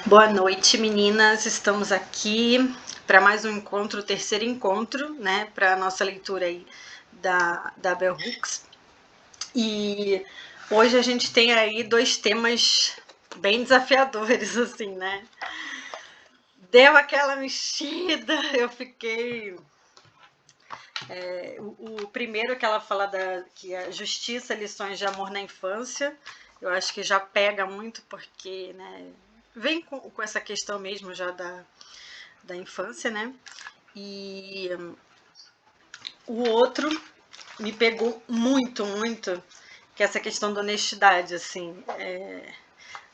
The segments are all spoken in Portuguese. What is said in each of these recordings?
Boa noite, meninas. Estamos aqui para mais um encontro, o terceiro encontro, né, para a nossa leitura aí da Bell Hooks. E hoje a gente tem aí dois temas bem desafiadores, assim, né? Deu aquela mexida, eu fiquei. O primeiro que ela fala que é Justiça, Lições de Amor na Infância, eu acho que já pega muito porque, né, vem com essa questão mesmo já da infância, né? E o outro me pegou muito, muito, que é essa questão da honestidade, assim.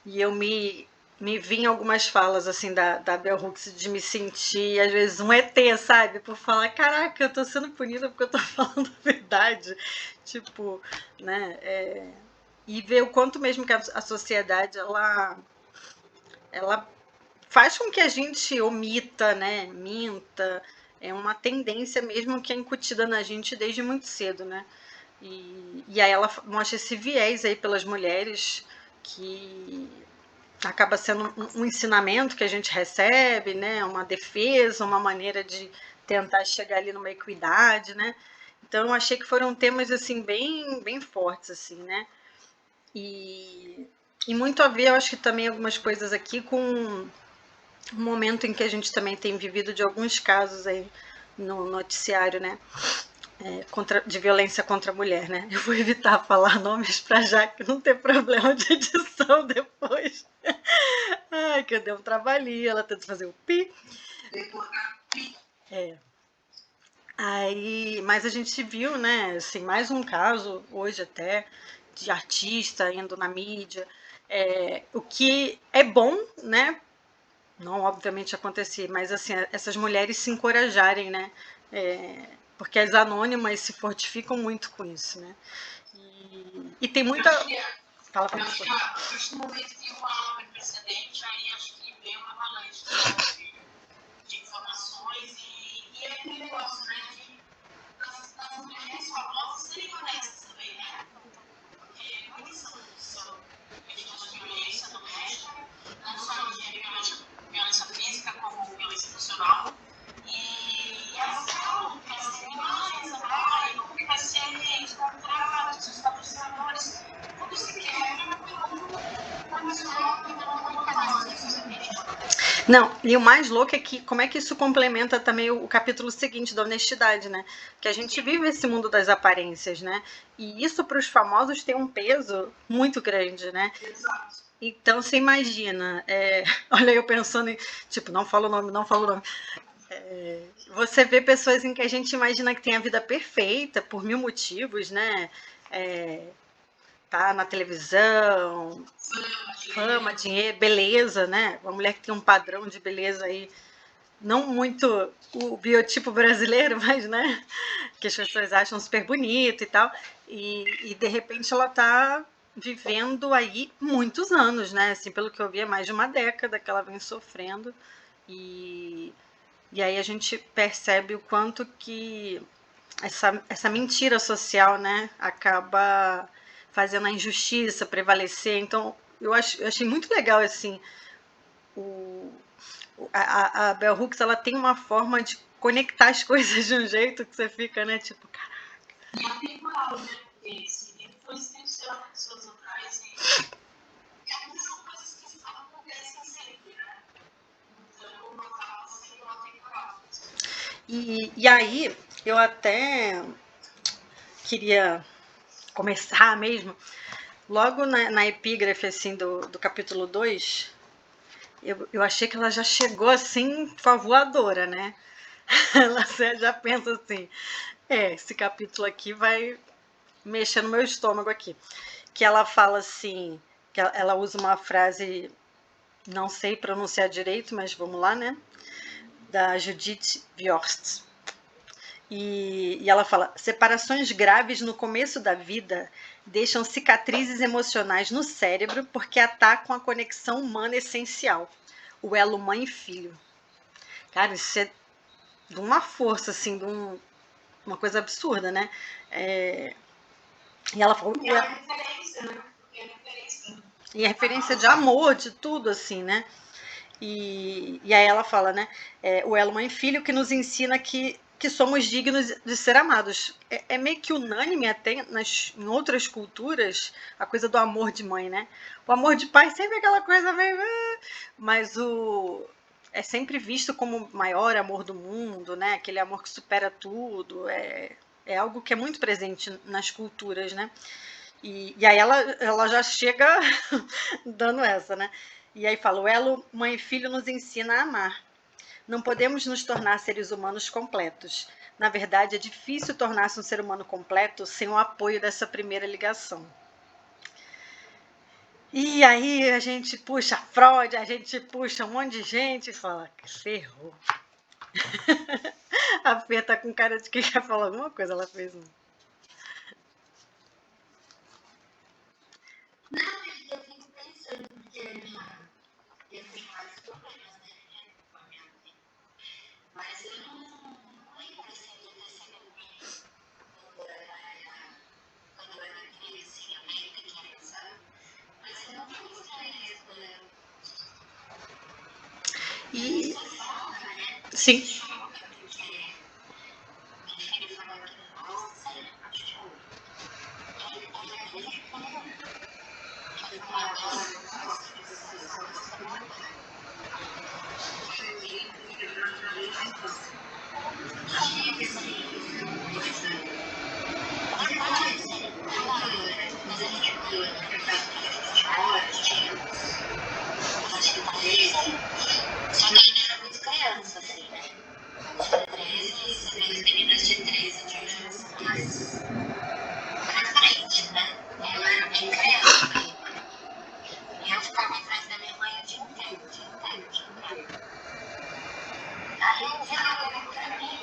E eu me vi em algumas falas, assim, da Bell Hooks de me sentir, às vezes, um ET, sabe? Por falar, caraca, eu tô sendo punida porque eu tô falando a verdade. Tipo, né? E ver o quanto mesmo que a sociedade, ela faz com que a gente omita, né, minta, é uma tendência mesmo que é incutida na gente desde muito cedo, né? E aí ela mostra esse viés aí pelas mulheres que acaba sendo um ensinamento que a gente recebe, né? Uma defesa, uma maneira de tentar chegar ali numa equidade, né? Então eu achei que foram temas assim bem fortes assim, né? E, e muito a ver, eu acho que também algumas coisas aqui com um momento em que a gente também tem vivido de alguns casos aí no noticiário, né? De violência contra a mulher, né? Eu vou evitar falar nomes para já que não ter problema de edição depois. Ai, que eu dei um trabalhinho, ela tenta fazer o pi. É. Aí, mas a gente viu, né, assim, mais um caso hoje até de artista indo na mídia, o que é bom, né, não obviamente acontecer, mas assim, essas mulheres se encorajarem, né? Porque as anônimas se fortificam muito com isso, né? E tem muita. Fala pra você. Acho que no momento que uma precedente, aí acho que veio uma avalanche de informações e é aquele negócio, né? Das mulheres famosas serem honestas também, né? Porque muitas são vítimas de violência doméstica, não só de violência física, como violência emocional. E elas falam que elas têm demais, como que vai ser os contratos, os patrocinadores, tudo se quebra quando você coloca uma canal de sociedade. Não, e o mais louco é que como é que isso complementa também o capítulo seguinte da honestidade, né? Que a gente vive esse mundo das aparências, né? E isso para os famosos tem um peso muito grande, né? Exato. Então você imagina, olha eu pensando em, tipo, não falo o nome, não falo o nome. Você vê pessoas em que a gente imagina que tem a vida perfeita por mil motivos, né? Tá na televisão, fama, dinheiro, beleza, né? Uma mulher que tem um padrão de beleza aí, não muito o biotipo brasileiro, mas, né? Que as pessoas acham super bonito e tal. E de repente ela tá vivendo aí muitos anos, né? Assim, pelo que eu vi, é mais de uma década que ela vem sofrendo. E, e aí a gente percebe o quanto que essa mentira social, né, acaba fazendo a injustiça prevalecer. Então, eu achei muito legal, assim, o, a Bell Hooks, ela tem uma forma de conectar as coisas de um jeito que você fica, né, tipo, caraca. E atemporal, né? Porque esse livro foi escrito há pessoas atrás e são coisas que acontecem sempre, né? Então, uma acaba sendo atemporal. E aí, eu até queria começar mesmo, logo na epígrafe, assim, do capítulo 2, eu achei que ela já chegou, assim, voadora, né? Ela já pensa assim, esse capítulo aqui vai mexer no meu estômago aqui. Que ela fala assim, que ela usa uma frase, não sei pronunciar direito, mas vamos lá, né? Da Judith Viorst. E ela fala: separações graves no começo da vida deixam cicatrizes emocionais no cérebro porque atacam a conexão humana essencial, o elo mãe e filho. Cara, isso é de uma força, assim, uma coisa absurda, né? E ela falou. E é referência, né? Porque é referência. E a referência de amor, de tudo, assim, né? E aí ela fala, né? O elo mãe e filho que nos ensina que somos dignos de ser amados. É meio que unânime até em outras culturas a coisa do amor de mãe, né? O amor de pai sempre é aquela coisa meio. Mas é sempre visto como o maior amor do mundo, né? Aquele amor que supera tudo. É algo que é muito presente nas culturas, né? E aí ela já chega dando essa, né? E aí fala: o elo mãe e filho nos ensina a amar. Não podemos nos tornar seres humanos completos. Na verdade, é difícil tornar-se um ser humano completo sem o apoio dessa primeira ligação. E aí a gente puxa Freud, a gente puxa um monte de gente e fala: ferrou. A Fê tá com cara de que quer falar alguma coisa, ela fez um. Não, eu fico pensando, porque eu tenho vários problemas, né, com a minha mãe. Mas eu não lembro assim de ter sido quando eu era criancinha, bem pequena, sabe? Mas eu não tenho estranheza com ela. E Isso choca, né? sim. Choca, porque meu filho falou que não gosta, tipo, ele é desde pequeno. Ele fala, agora eu não gosto de você, só gosto do meu pai. Ele preferiu na minha infância. Achei esse coisa. Depois, quando a gente foi lembrar que a gente mora, tinha 13, só que ainda era muito criança, assim, né? Tinha 13, você vê as meninas de 13 de hoje, elas são mais pra frente, né? Eu era bem criança ainda. E eu ficava atrás da minha mãe o dia inteiro, o dia inteiro, o dia inteiro. Aí eu vi ela olhando pra mim.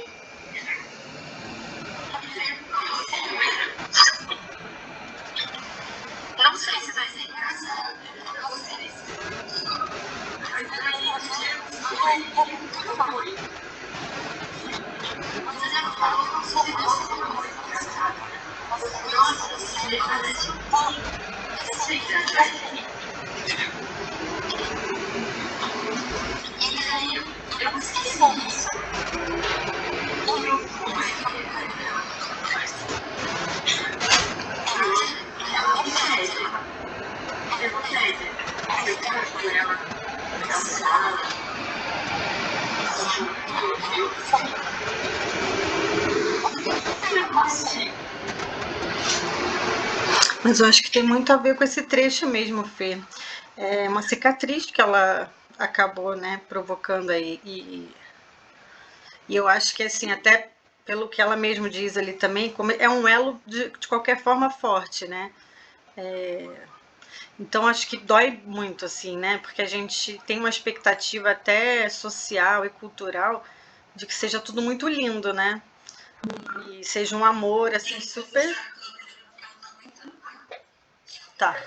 Não sei se vai ser engraçado pra vocês. Mas aí eu digo, tudo bom. Mas ela falou que você gosta de uma coisa engraçada. Você gosta de ser parece um pouco. Você fica atrás de mim. E aí eu esqueci isso. E eu fui falei pra ela, ela não pede. Ela não pede. Aí eu quero com ela na sala. Mas eu acho que tem muito a ver com esse trecho mesmo, Fê. É uma cicatriz que ela acabou, né, provocando aí. E eu acho que, assim, até pelo que ela mesmo diz ali também, é um elo de qualquer forma forte, né? Então acho que dói muito, assim, né? Porque a gente tem uma expectativa até social e cultural de que seja tudo muito lindo, né? E seja um amor, assim, super. Tá.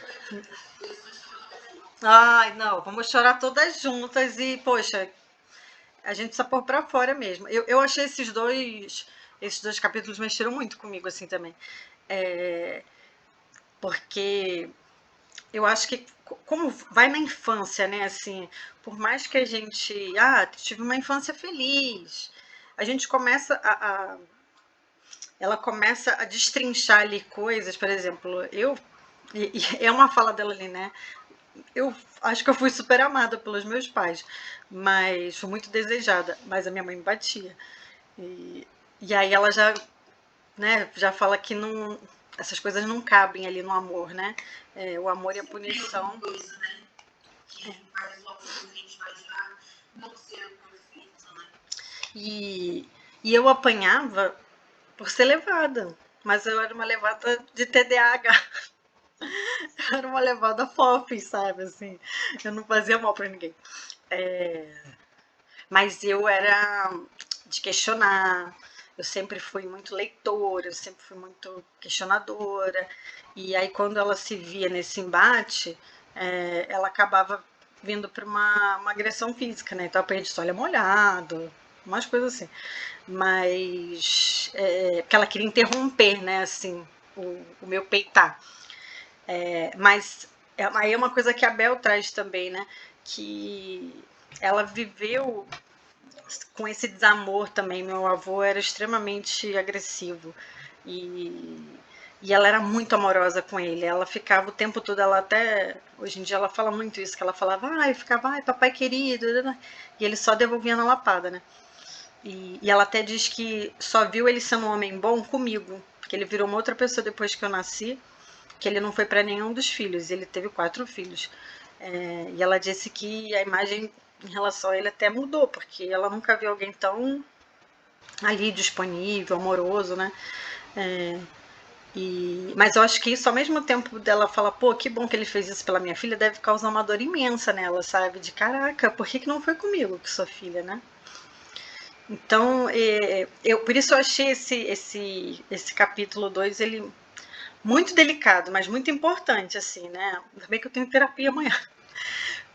Ai, não, vamos chorar todas juntas e, poxa, a gente precisa pôr pra fora mesmo. Eu achei esses dois capítulos mexeram muito comigo, assim, também. É, porque eu acho que como vai na infância, né, assim, por mais que a gente, tive uma infância feliz, a gente começa ela começa a destrinchar ali coisas, por exemplo, e é uma fala dela ali, né? Eu acho que eu fui super amada pelos meus pais, mas fui muito desejada, mas a minha mãe me batia. E, e aí ela já, né, já fala que não, essas coisas não cabem ali no amor, né? O amor e a punição. E eu apanhava por ser levada, mas eu era uma levada de TDAH. Eu era uma levada fofa, sabe, assim. Eu não fazia mal pra ninguém. É, mas eu era de questionar, eu sempre fui muito leitora, eu sempre fui muito questionadora. E aí, quando ela se via nesse embate, ela acabava vindo para uma agressão física, né? Então, eu perdi olho molhado, umas coisas assim. Mas, porque ela queria interromper, né, assim, o meu peitar. Mas aí é uma coisa que a Bel traz também, né? Que ela viveu com esse desamor também. Meu avô era extremamente agressivo e, e ela era muito amorosa com ele. Ela ficava o tempo todo, ela até hoje em dia ela fala muito isso, que ela falava, ai, ficava, ai, papai querido, e ele só devolvia na lapada, né? E ela até diz que só viu ele sendo um homem bom comigo, porque ele virou uma outra pessoa depois que eu nasci, que ele não foi para nenhum dos filhos, ele teve 4 filhos. E ela disse que a imagem em relação a ele até mudou, porque ela nunca viu alguém tão ali disponível, amoroso, né? É, mas eu acho que isso, ao mesmo tempo dela falar, pô, que bom que ele fez isso pela minha filha, deve causar uma dor imensa nela, sabe? De caraca, por que não foi comigo que sua filha, né? Então, por isso eu achei esse capítulo 2 ele muito delicado, mas muito importante, assim, né? Ainda bem que eu tenho terapia amanhã.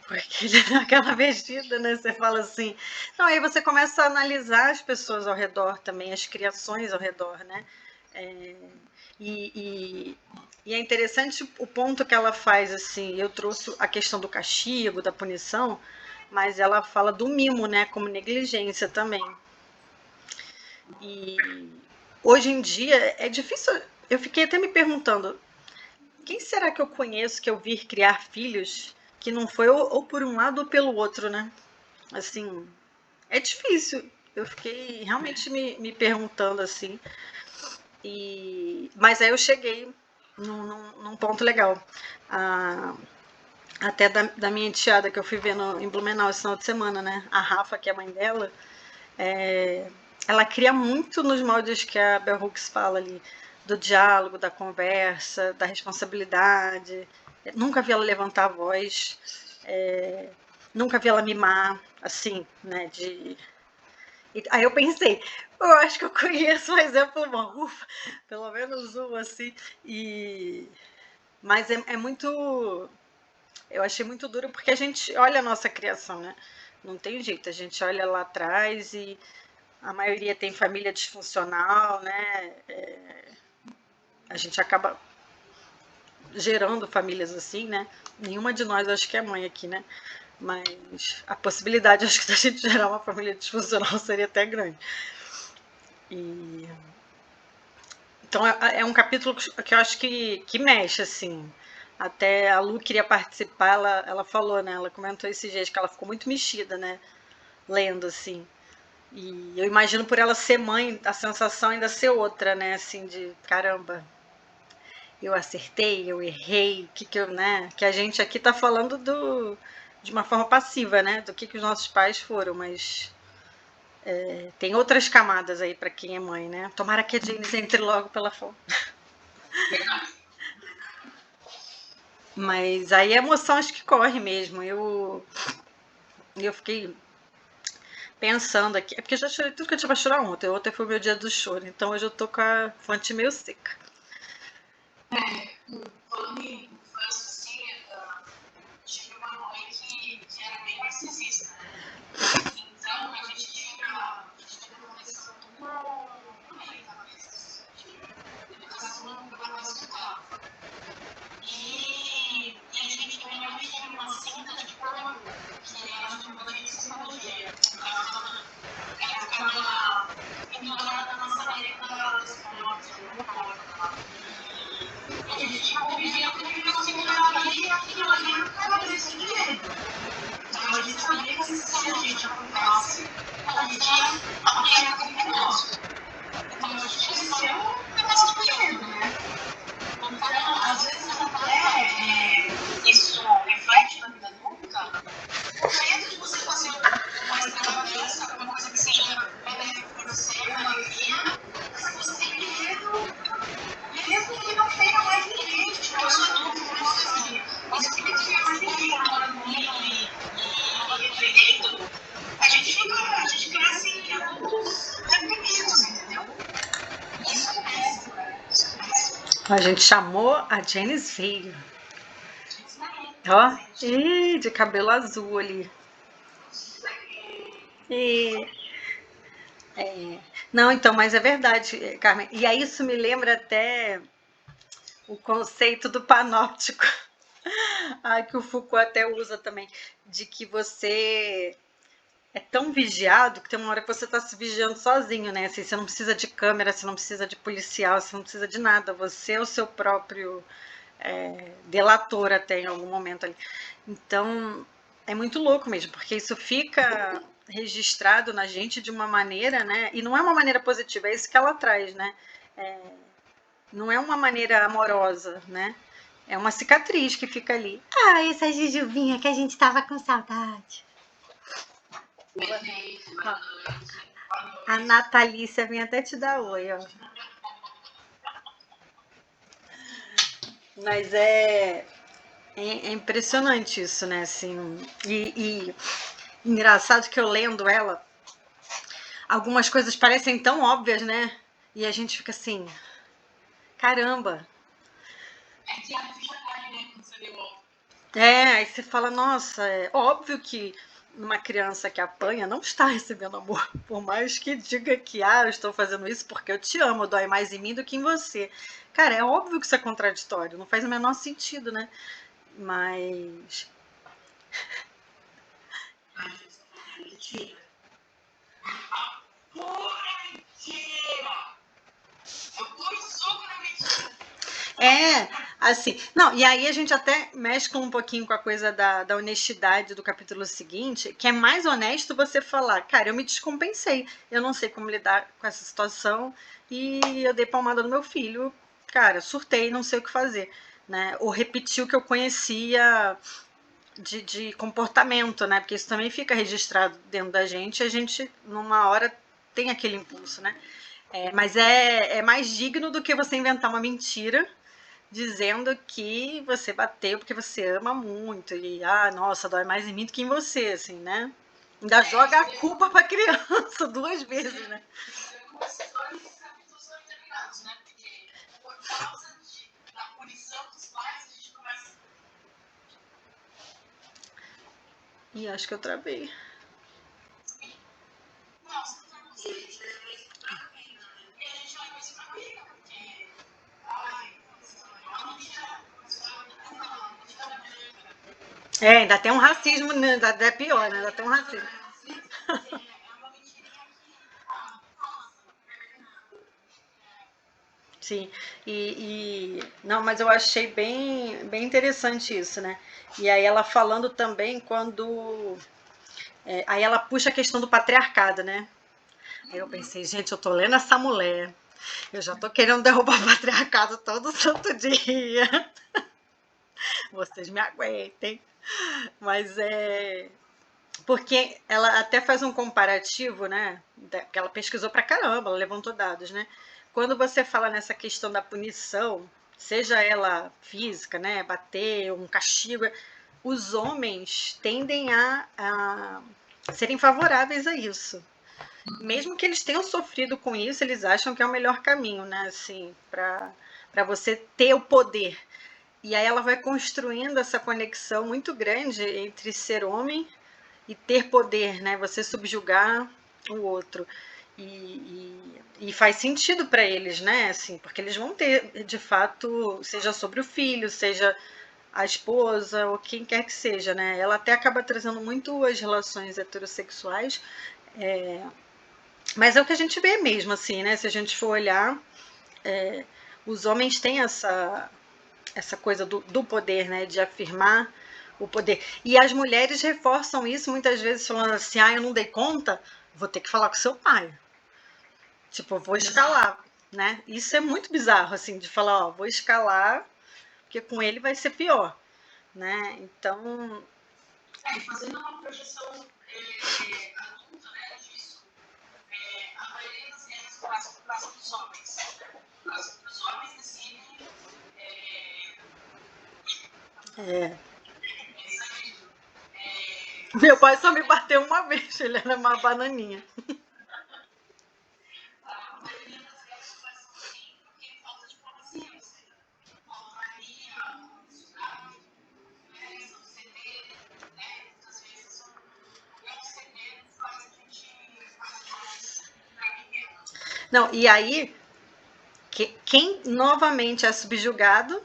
Porque ele dá aquela mexida, né? Você fala assim. Não, aí você começa a analisar as pessoas ao redor também, as criações ao redor, né? É, e, e, e é interessante o ponto que ela faz, assim. Eu trouxe a questão do castigo, da punição, mas ela fala do mimo, né? Como negligência também. E hoje em dia é difícil. Eu fiquei até me perguntando, quem será que eu conheço que eu vi criar filhos que não foi ou por um lado ou pelo outro, né? Assim, é difícil. Eu fiquei realmente me perguntando assim. Mas aí eu cheguei num ponto legal. Ah, até da minha enteada que eu fui ver em Blumenau esse final de semana, né? A Rafa, que é a mãe dela, ela cria muito nos moldes que a Bell Hooks fala ali, do diálogo, da conversa, da responsabilidade. Nunca vi ela levantar a voz, nunca vi ela mimar, assim, né? Aí eu pensei, eu acho que eu conheço um exemplo bom, ufa, pelo menos um assim. Mas é muito. Eu achei muito duro porque a gente olha a nossa criação, né? Não tem jeito, a gente olha lá atrás e a maioria tem família disfuncional, né? A gente acaba gerando famílias assim, né? Nenhuma de nós acho que é mãe aqui, né? Mas a possibilidade, acho que, da gente gerar uma família disfuncional seria até grande. E então é um capítulo que eu acho que mexe, assim. Até a Lu queria participar, ela falou, né? Ela comentou esses dias que ela ficou muito mexida, né? Lendo, assim. E eu imagino por ela ser mãe, a sensação ainda ser outra, né? Assim, de caramba, eu acertei, eu errei, que eu, né? Que a gente aqui tá falando de uma forma passiva, né? Do que os nossos pais foram, mas tem outras camadas aí para quem é mãe, né? Tomara que a James entre logo pela fome. Mas aí a emoção acho que corre mesmo. Eu fiquei pensando aqui. É porque eu já chorei tudo que eu tinha pra chorar ontem. Ontem foi o meu dia do choro. Então hoje eu tô com a fonte meio seca. Falando em infância, assim, tive uma mãe que era bem narcisista, né? Então a gente tinha uma conexão educação e a gente realmente tinha uma cinta de pano que ela chamava de psicologia. Ela ficava pendurada na maçaneta da escola, no porta. E a gente convivia com aquilo assim, e aquilo ali não estava desse dinheiro. Então a gente sabia que se a gente aprontasse, a gente ia apanhar aquele negócio. Então a gente cresceu um negócio de medo, né? Então, às vezes até isso reflete na vida adulta, o medo de você fazer uma extravagância, alguma coisa que seja benéfica para você, uma alegria, mas você tem medo, mesmo que não tenha mais ninguém, tipo, eu sou adulto, eu não sei, mas se não tiver mais ninguém morando comigo e repreendendo, a gente cresce adultos reprimidos, entendeu? Isso é péssimo, né? Isso é péssimo. A gente chamou a Janice veio. Ó, de cabelo azul ali. E, não, então, mas é verdade, Carmen. E aí isso me lembra até o conceito do panóptico. Ai, que o Foucault até usa também, de que você é tão vigiado que tem uma hora que você está se vigiando sozinho, né? Assim, você não precisa de câmera, você não precisa de policial, você não precisa de nada. Você é o seu próprio delator até em algum momento ali. Então, é muito louco mesmo, porque isso fica registrado na gente de uma maneira, né? E não é uma maneira positiva, é isso que ela traz, né? Não é uma maneira amorosa, né? É uma cicatriz que fica ali. Ah, essa Jujuvinha que a gente tava com saudade. A Natalícia vem até te dar oi, ó. Mas é impressionante isso, né? Assim, e engraçado que eu lendo ela, algumas coisas parecem tão óbvias, né? E a gente fica assim, caramba. Aí você fala, nossa, é óbvio que uma criança que apanha não está recebendo amor, por mais que diga que, eu estou fazendo isso porque eu te amo, dói mais em mim do que em você. Cara, é óbvio que isso é contraditório, não faz o menor sentido, né? Mas assim, não, e aí a gente até mescla um pouquinho com a coisa da honestidade do capítulo seguinte, que é mais honesto você falar, cara, eu me descompensei, eu não sei como lidar com essa situação e eu dei palmada no meu filho, cara, surtei, não sei o que fazer, né? Ou repetir o que eu conhecia de comportamento, né? Porque isso também fica registrado dentro da gente e a gente, numa hora, tem aquele impulso, né? Mas é mais digno do que você inventar uma mentira dizendo que você bateu porque você ama muito e nossa, dói mais em mim do que em você, assim, né? Ainda joga a culpa pra criança 2 vezes, né? E acho que eu travei. Ainda tem um racismo, né? Ainda é pior, né? Ainda tem um racismo. Sim, não, mas eu achei bem interessante isso, né? E aí ela falando também quando. Aí ela puxa a questão do patriarcado, né? Aí eu pensei, gente, eu tô lendo essa mulher, eu já tô querendo derrubar o patriarcado todo santo dia. Vocês me aguentem. Mas porque ela até faz um comparativo, né? Que ela pesquisou pra caramba, ela levantou dados, né? Quando você fala nessa questão da punição, seja ela física, né? Bater, um castigo, os homens tendem a serem favoráveis a isso. Mesmo que eles tenham sofrido com isso, eles acham que é o melhor caminho, né? Assim, para você ter o poder. E aí ela vai construindo essa conexão muito grande entre ser homem e ter poder, né? Você subjugar o outro. E faz sentido para eles, né? Assim, porque eles vão ter, de fato, seja sobre o filho, seja a esposa ou quem quer que seja, né? Ela até acaba trazendo muito as relações heterossexuais, mas é o que a gente vê mesmo, assim, né? Se a gente for olhar, os homens têm essa coisa do poder, né? De afirmar o poder. E as mulheres reforçam isso muitas vezes falando assim, eu não dei conta, vou ter que falar com seu pai. Tipo, vou escalar, né? Isso é muito bizarro, assim, de falar, vou escalar, porque com ele vai ser pior, né? Então... fazendo uma projeção adulta, né, disso, a maioria das guerras passa por causa dos homens. Os homens decidem... Meu pai só me bateu uma vez, ele era uma bananinha. Não, e aí, quem novamente é subjugado?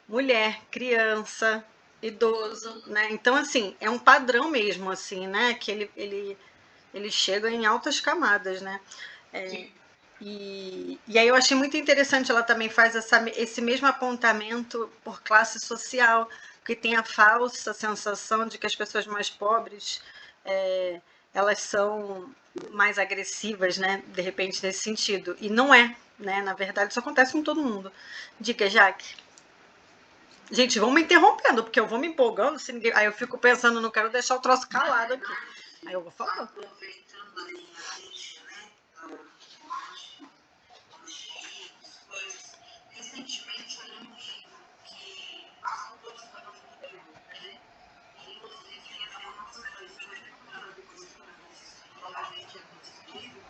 Mulher, criança, idoso, né? Então, assim, é um padrão mesmo, assim, né? Que ele chega em altas camadas, né? É, e aí eu achei muito interessante, ela também faz esse mesmo apontamento por classe social, porque tem a falsa sensação de que as pessoas mais pobres é, elas são mais agressivas, né? De repente, nesse sentido. E não é, né? Na verdade, isso acontece com todo mundo. Diga, Jaque. Gente, vão me interrompendo, porque eu vou me empolgando. Se ninguém... Aí eu fico pensando, não quero deixar o troço calado aqui. Aí eu vou falando. Aproveitando aí a deixa, né? Coisas. Recentemente eu li um livro que as autoras estavam estudando, né? E inclusive tem algumas coisas que eu estou procurando depois para novamente esse livro,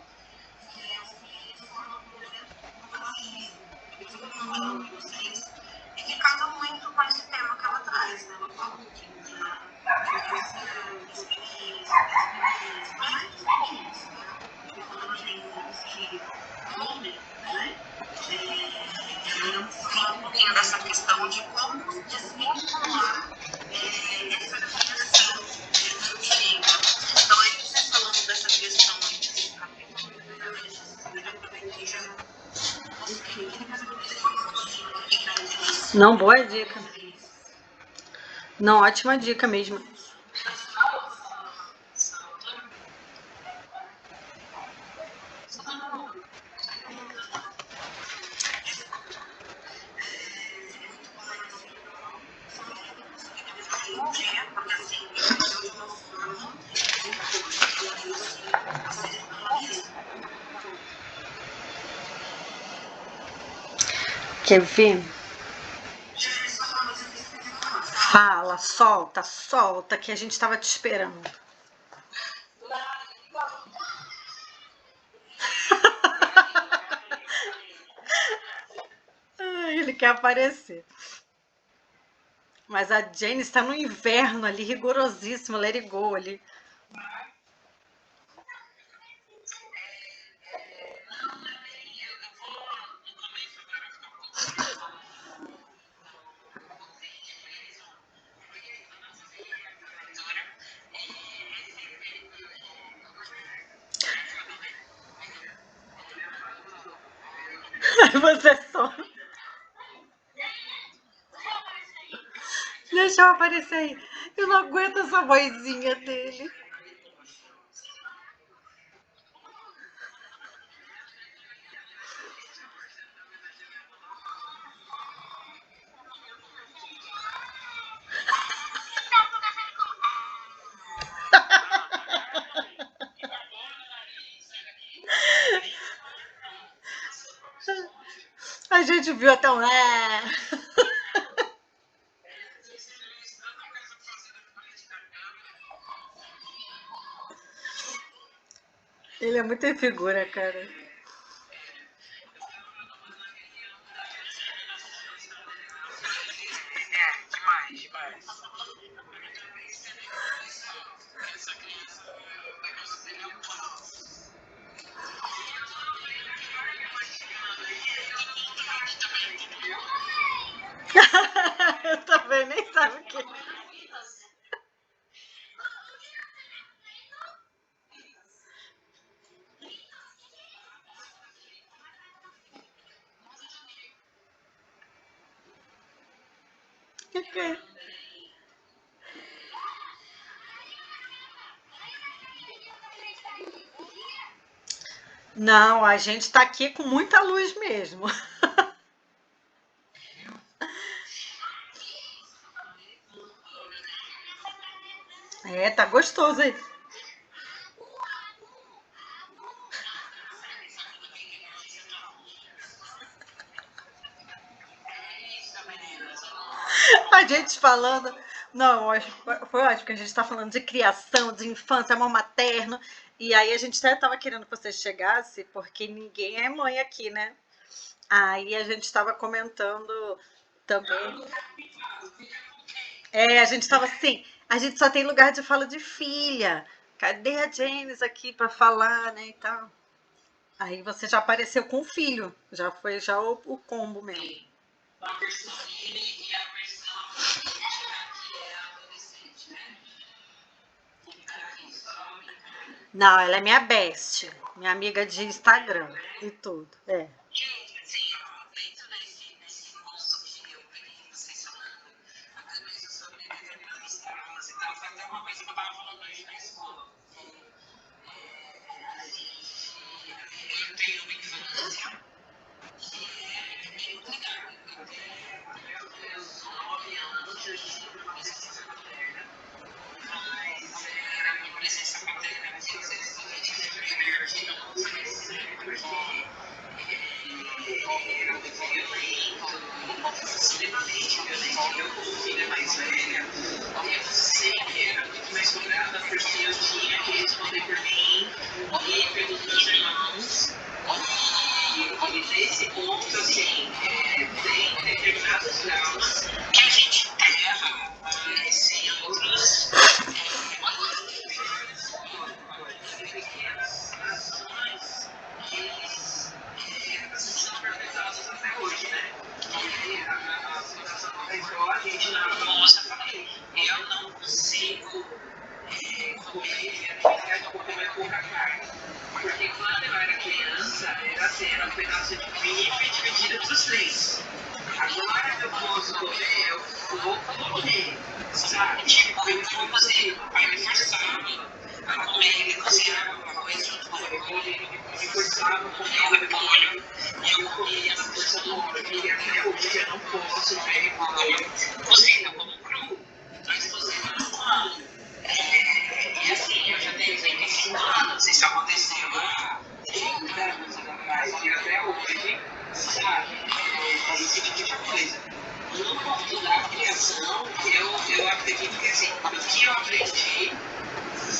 que é as mulheres formam, por exemplo, no racismo. Depois eu vou falando para vocês. E que casa muito com esse tema que ela traz, né? Ela fala um pouquinho da educação, dos meninos, das meninas, mais dos meninos, tá? Porque quando a gente diz que homem, né? Ela fala um pouquinho dessa questão de como desvincular essa criação antiga. Então, aí vocês falando dessa questão aí desse capítulo, eu já aproveitei já. Não, boa dica. Não, ótima dica mesmo. Quer ver? Fala, solta, solta, que a gente estava te esperando. Ele quer aparecer. Mas a Jane está no inverno ali, rigorosíssimo, let it go ali. Aí você só. Deixa eu aparecer aí. Eu não aguento essa vozinha dele. A gente viu até um. Ele é muita figura, cara. Eu também nem sabe o que. Que é? Não, a gente tá aqui com muita luz mesmo. É, tá gostoso aí. A gente falando. Não, foi ótimo que a gente está falando de criação, de infância, amor materno. E aí a gente até estava querendo que você chegasse, porque ninguém é mãe aqui, né? Aí a gente estava comentando também. É, a gente estava assim, a gente só tem lugar de fala de filha. Cadê a James aqui para falar, né, e tal. Aí você já apareceu com o filho, já foi já o combo mesmo. Não, ela é minha best. Minha amiga de Instagram e tudo. É. Gente, assim, ó, dentro desse curso que eu peguei vocês falando, até mesmo sobre determinados traumas e tal, foi até uma coisa que eu tava falando hoje na escola. Eu tenho uma infância que é complicada. Até os 9 anos eu tive uma licença materna, mas a minha licença materna, se vocês tiverem que não oferecer, porque era muito violento, extremamente violento. Eu, como filha mais velha, eu sempre era muito mais cobrada porque eu tinha que responder por mim e pelos meus irmãos. E nesse ponto, assim, tem determinados traumas que a gente erra, mas em outros, pequenas ações que são perpetuadas até hoje, né? E a situação da pessoa, a gente na almoça, eu falei, eu não consigo comer, na verdade, comer pouca carne. Porque quando eu era criança, era assim, era um pedaço de bife dividido entre os três. Agora eu posso comer, eu vou comer, sabe? Tipo, eu vou fazer, o pai me forçava a comer, ele cozinhava o arroz junto com o repolho, ele me forçava a comer o repolho, e eu comia na força do olho, e até hoje eu não posso comer repolho cozido como cru, mas cozido eu não como. E assim, eu já tenho 35 anos, isso aconteceu há 30 anos atrás, e até hoje, sabe, esse tipo de coisa. No ponto da criação, eu acredito que assim, o que eu aprendi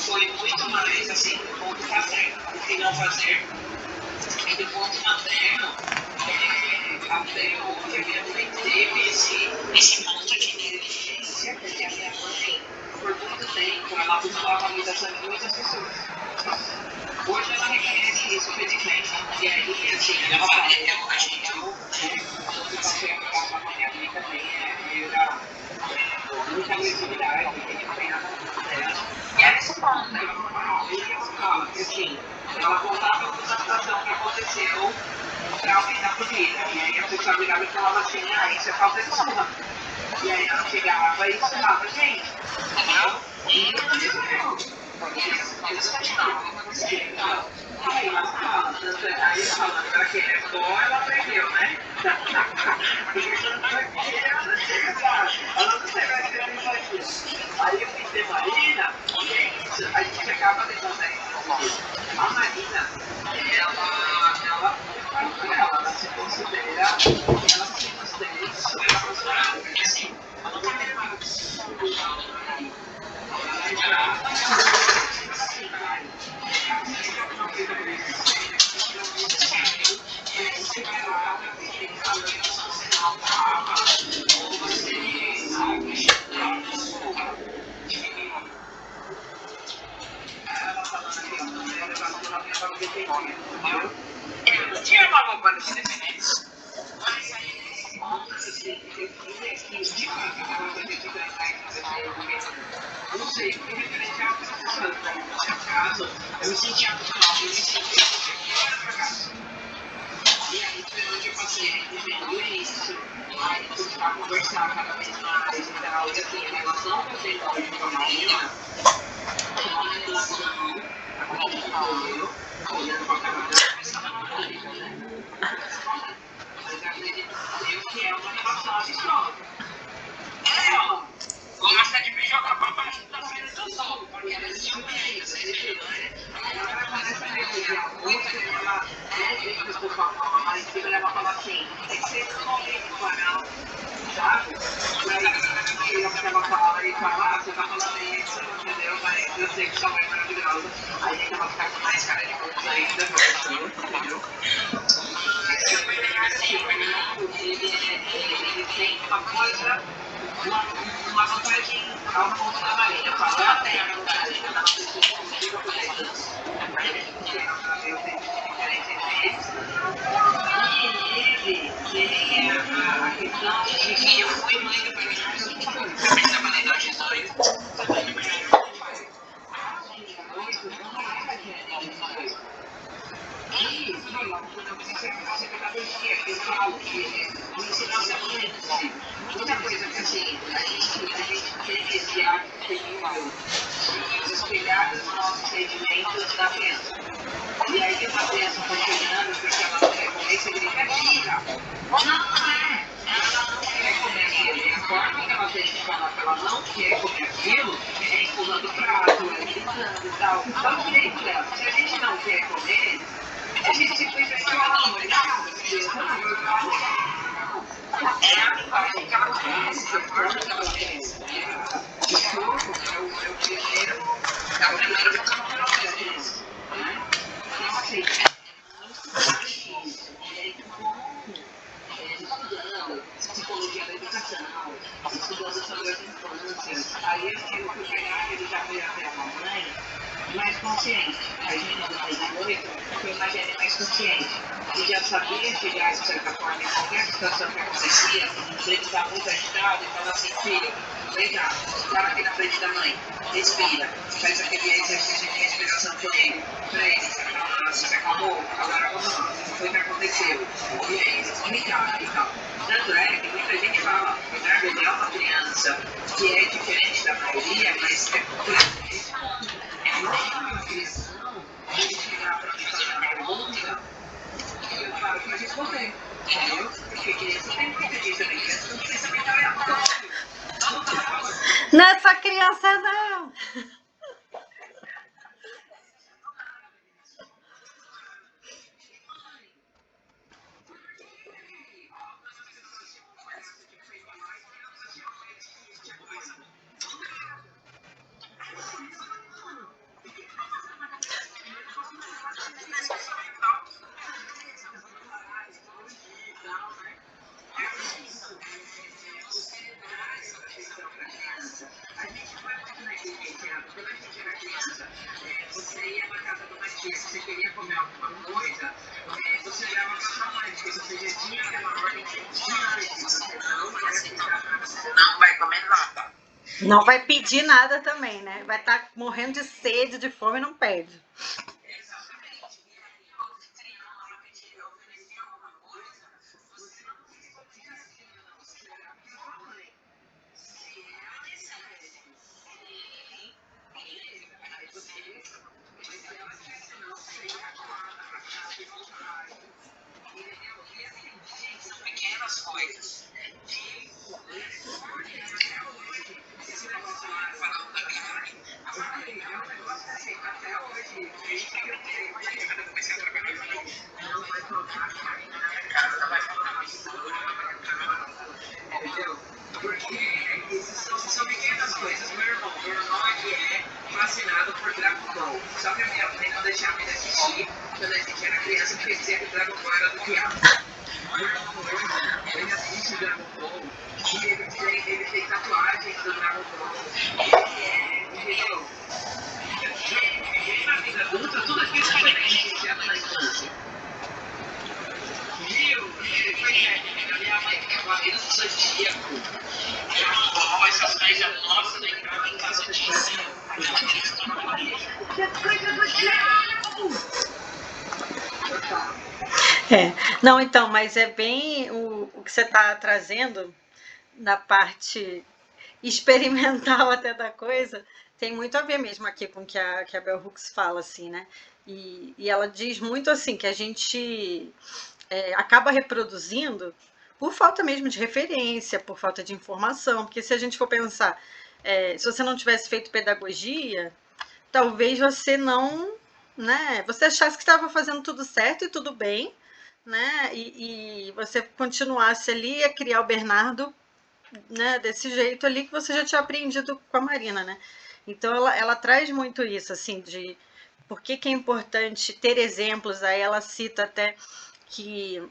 foi muito mais assim, do ponto fazer do que não fazer. E do ponto materno, até hoje a minha mãe teve esse ponto de negligência, porque a minha mãe, por muito tempo, ela acumulava muitas muitas pessoas. Hoje ela reconhece isso, felizmente. E aí, assim, ela fala, a gente, eu passei a morar com a minha mãe também, era muita agressividade, ele apanhava dela. E era esse ponto, ela falava, hoje ela fala, que assim, ela contava uma situação que aconteceu para alguém da família. E aí a pessoa virava e falava assim, isso é falta de surra. E aí ela chegava e falava, gente, entendeu? E eu não disse, porque as coisas continuavam acontecendo. Aí ela fala, aí ela fala, pra quem é bom, ela aprendeu, né? Porque ela não chega a ser isso. Aí eu fui ter Marina, e é isso, a gente acaba desenvolvendo. A Marina, ela se considera, ela se considera super profissional, porque assim, ela não tá tendo uma absurda aí. Ela já assim, vai. Você vai lá, tem que fazer a você não tava, ou você sabe, ela falando aqui, ó, não é levar pela minha família entendeu? Eu não tinha uma para se defender. Mas aí nesse ponto, assim, eu queria que de fato a coisa de tratar em desenvolvimento, não sei, porque referente a outras pessoas, como no seu caso, eu me sentia muito mal, eu me sentia que eu era fracasso. E aí foi onde eu passei a entender isso, aí buscar conversar cada vez mais e tal, e assim, a relação que eu tenho hoje com a Marina é uma relação muito olhando pra cara dela, mas ela não é linda, né? Mas acredito que é uma relação absurda. Ela gosta de me jogar pra baixo da frente do sol, porque ela se humilha, vocês viram, né? Ela parece meio de música, ela é que por favor, mas que ela fala assim, tem que ser comigo, não, sabe? Aí ela fala e fala, você tá falando isso, entendeu? Mas eu sei que sua mãe é maravilhosa. Aí é que ela fica com mais cara de bunda ainda, entendeu? Mas eu vejo assim, o Fernando, ele tem uma coisa, uma vantagem ao ponto da Marina. Eu falo, ela tem a vantagem, ela não precisa comigo, eu falei, eu tenho diferença entre eles. E ele tem a questão de que eu fui mãe do Bernardo, eu trabalhei na 18, mãe do Bernardo. espelhadas no nosso segmento da criança. E aí uma criança está chegando porque ela não quer comer, você grita, diga. Não é. Ela não quer comer aquilo. E a forma que ela tem que falar que ela não quer comer aquilo é empurrando o prato, é gritando e tal. Então o jeito dela. Se a gente não quer comer, a gente simplesmente fala, não, obrigada, é a linguagem que ela conhece, a forma que ela conhece. O corpo é o primeiro processo, né? Então, assim, é muito bom estudando psicologia da educação, estudando sobre as infâncias. Aí eu tive que pegar, ele já veio até a mamãe, mais consciente. A Gina do mais 18 foi uma Gina mais consciente. E já sabia chegar, de certa forma, em qualquer situação que acontecia, ele estava muito agitado e falava assim, filho, vem cá, para aqui na frente da mãe, respira, faz aquele exercício de respiração com ele. Peraí, você se acalmou? Agora vamos lá, o que foi que aconteceu? E aí, vamos cá e tal. Tanto é que muita gente fala, o Gabriel é uma criança que é diferente da maioria, mas é completamente uma criação, ele chegar para me fazer uma pergunta, eu falo para responder. Entendeu? Porque criança tem competência, tem criança não precisa saber trabalhar. Não é só criança, não. A gente vai muito naquele teatro. Quando a gente era criança, você ia na casa de uma tia, se você queria comer alguma coisa, você olhava para sua mãe, porque você já tinha aquela ordem que você não vai comer nada. Não vai pedir nada também, né? Vai estar morrendo de sede, de fome e não pede. São pequenas coisas. Esse negócio lá, falando da carne, é um negócio assim, até hoje, quando eu comecei a trabalhar, eu falei, não vai faltar carne na minha casa, vai faltar mistura na minha casa, entendeu? Porque são pequenas coisas. Meu irmão ele é fascinado por Dragon Ball. Só que a minha mãe não deixava ele assistir quando a gente era criança, porque dizia que Dragon Ball era do diabo. Meu irmão hoje, ele assiste Dragon Ball e ele tem tatuagens do Dragon Ball. Entendeu? E na vida adulta, tudo aquilo foi negligenciado na infância. Viu? Pois é, a minha mãe tem uma vida do zodíaco. Dragon Ball, essas coisas nossas, né? Em casa do Brasil. Que coisa do diabo! Não, então, mas é bem o que você está trazendo na parte experimental até da coisa, tem muito a ver mesmo aqui com o que a Bell Hooks fala, assim, né? E ela diz muito assim, que a gente acaba reproduzindo por falta mesmo de referência, por falta de informação, porque se a gente for pensar, se você não tivesse feito pedagogia, talvez você não, né? Você achasse que estava fazendo tudo certo e tudo bem, né? E você continuasse ali a criar o Bernardo, né, desse jeito ali que você já tinha aprendido com a Marina, né? Então ela traz muito isso, assim, de por que é importante ter exemplos. Aí ela cita até que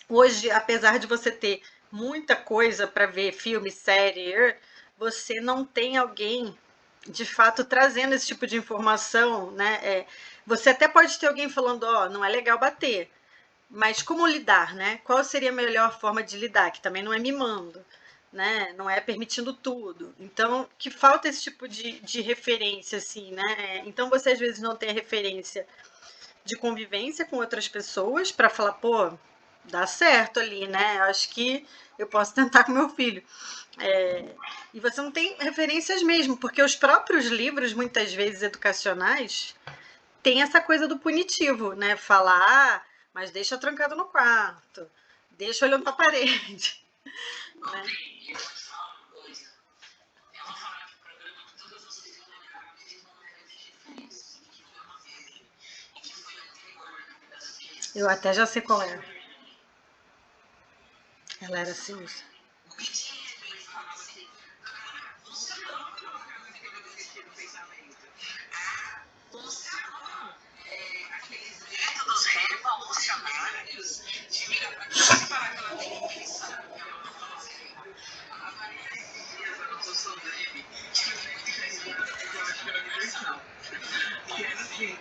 hoje, apesar de você ter muita coisa para ver, filme, série, você não tem alguém de fato trazendo esse tipo de informação, né? Você até pode ter alguém falando, ó, não é legal bater, mas como lidar, né? Qual seria a melhor forma de lidar? Que também não é mimando, né? Não é permitindo tudo. Então, que falta esse tipo de referência, assim, né? Então, você às vezes não tem a referência de convivência com outras pessoas para falar, pô, dá certo ali, né? Acho que eu posso tentar com meu filho. E você não tem referências mesmo, porque os próprios livros, muitas vezes educacionais, tem essa coisa do punitivo, né? Falar, mas deixa trancado no quarto, deixa olhando pra parede. Né? Eu até já sei qual é. Ela era assim. Métodos revolucionários de virar para que ela tem que pensar. A Maria Dias anotou sobre ele, que eu acho que era universal. Que era assim,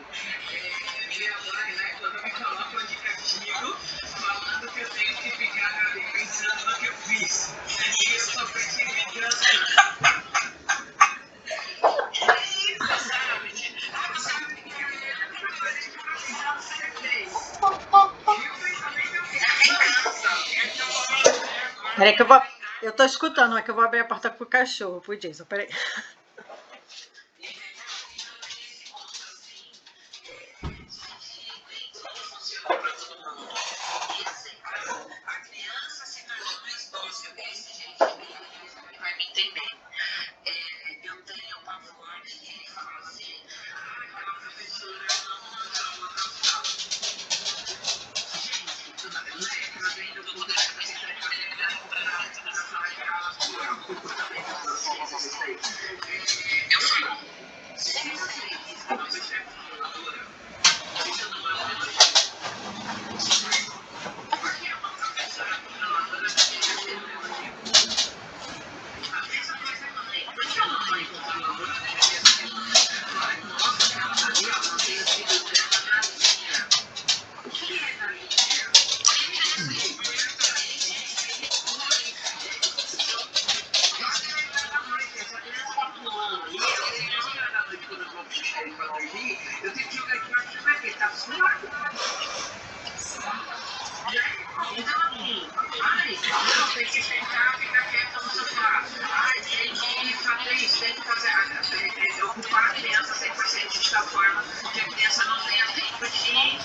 minha mãe, né, quando me coloca um indicativo, falando que eu tenho que ficar pensando no que eu fiz. E eu sou precipitando. Que isso, sabe? Você sabe que eu acertei. E o pensamento é Peraí que eu vou. Eu tô escutando, é que eu vou abrir a porta pro cachorro, pro Jason, peraí. eu tenho que jogar aqui na cima aqui, tá suave. Então, assim, não, tem que sentar, ficar quieto no sofá. Tem que fazer isso, tem que fazer, ocupar a criança 100% de tal forma que a criança não tenha tempo de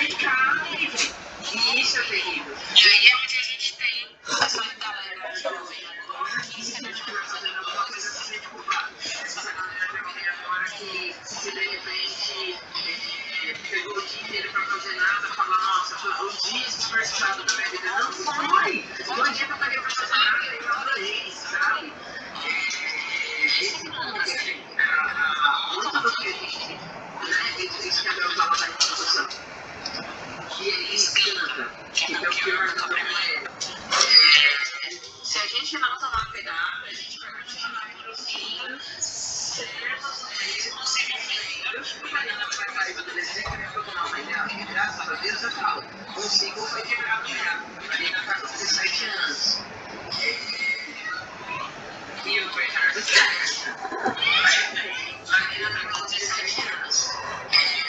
ficar livre. E isso é terrível. E aí é onde a gente tem essa galera jovem agora que se a gente estiver fazendo alguma coisa, se sente culpado. Essa galera jovem agora que se de repente pegou o dia inteiro pra fazer nada, fala, nossa, foi um dia dispersado da minha vida. Não foi! Foi um dia que eu peguei pra fazer nada e eu adorei, sabe? Esse mundo que a gente, muito do que a gente, né, isso que a Bel fala da introdução, que ele encanta, que é o pior da mulher. Se a gente não tomar cuidado, a gente vai continuar produzindo certos mesmos sentimentos, e a Mariana vai cair do adolescente e vai procurar uma ideia. E graças a Deus eu falo, o ciclo foi quebrado já. A Mariana está com 17 anos. E o Bernardo a Mariana está com 17 anos.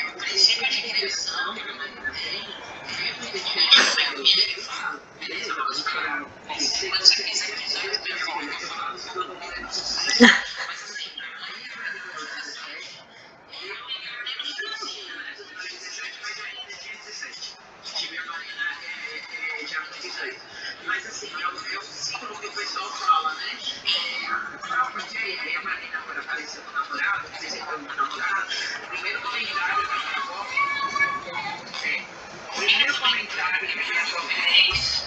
O princípio de criação que a Mariana tem é muito diferente do meu. E ele fala, beleza, vamos parar. Se você quiser dizer, eu falo, se todo mundo é nosso sucesso. Mas assim, a Maria vai com 17, eu encarnei nos 13 anos, eu tenho 17, mas ainda tinha 17. Tive a Marina já com 18. Mas assim, é o ciclo que o pessoal fala, né? Porque aí a Marina, quando apareceu com o namorado, apresentou com o namorado, o primeiro comentário que a minha avó o primeiro comentário que a minha avó fez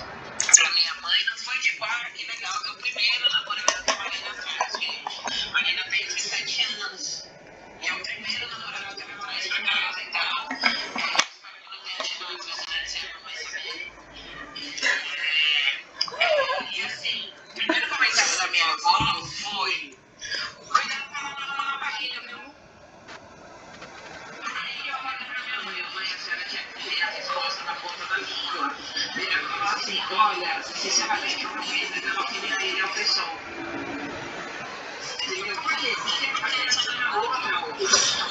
pra minha mãe não foi tipo, que legal, é o primeiro namorado que a Marina faz, gente. A Marina tem 17 anos. E é o primeiro namorado que ela traz pra casa e tal. Espero que não tenha tido outros, né? Sempre mais velho. E assim, o primeiro comentário da minha avó foi: cuidado pra não tomar na barriga, viu? Aí eu falei pra minha mãe, a senhora tinha que ter a resposta na ponta da língua. Daí ela falou assim: olha, sinceramente, eu não sei, mas eu não queria ele ao pessoal. Por quê? Porque a criança não é outra.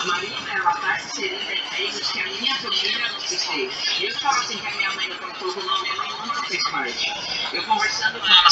A Marina, ela está inserida em meios que a minha família não se fez. E eu falo assim que a minha mãe não colocou o nome, ela nunca fez parte. Eu conversando com ela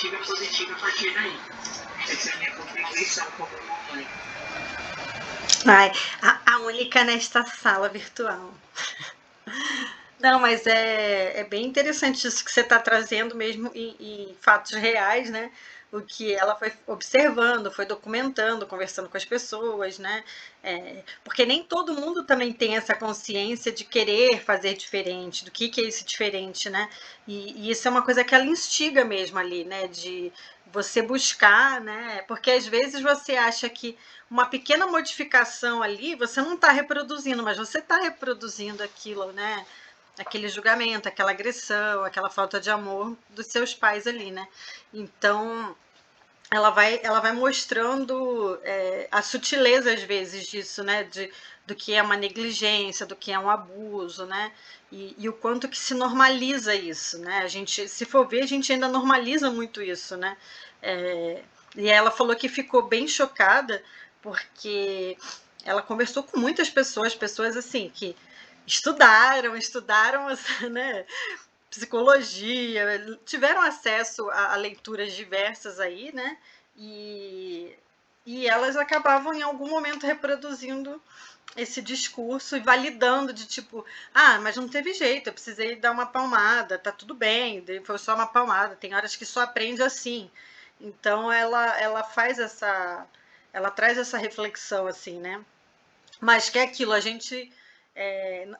negativa e positiva a partir daí. Essa é a minha contribuição como mãe. Ai, a única nesta sala virtual. Não, mas é bem interessante isso que você está trazendo mesmo em fatos reais, né? O que ela foi observando, foi documentando, conversando com as pessoas, né? Porque nem todo mundo também tem essa consciência de querer fazer diferente, do que é esse diferente, né? E isso é uma coisa que ela instiga mesmo ali, né? De você buscar, né? Porque às vezes você acha que uma pequena modificação ali, você não está reproduzindo, mas você está reproduzindo aquilo, né? Aquele julgamento, aquela agressão, aquela falta de amor dos seus pais ali, né? Então, ela vai mostrando a sutileza, às vezes, disso, né? Do que é uma negligência, do que é um abuso, né? E o quanto que se normaliza isso, né? A gente, se for ver, a gente ainda normaliza muito isso, né? E ela falou que ficou bem chocada porque ela conversou com muitas pessoas assim, que estudaram, né, psicologia, tiveram acesso a leituras diversas aí, né, e, e elas acabavam em algum momento reproduzindo esse discurso e validando de tipo, mas não teve jeito, eu precisei dar uma palmada, tá tudo bem, foi só uma palmada, tem horas que só aprende assim. Então ela faz ela traz essa reflexão assim, né? Mas que é aquilo, a gente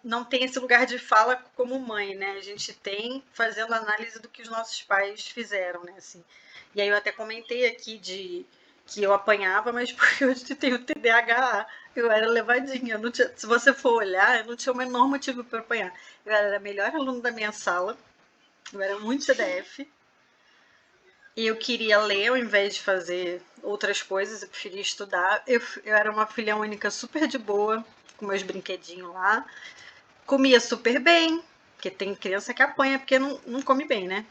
não tem esse lugar de fala como mãe, né? A gente tem fazendo análise do que os nossos pais fizeram, né? Assim. E aí eu até comentei aqui que eu apanhava, mas porque eu tenho TDAH, eu era levadinha. Não tinha, se você for olhar, eu não tinha o menor motivo para apanhar. Eu era a melhor aluna da minha sala, eu era muito CDF, e eu queria ler ao invés de fazer outras coisas, eu preferia estudar. Eu era uma filha única super de boa, com meus brinquedinhos lá. Comia super bem, porque tem criança que apanha porque não come bem, né?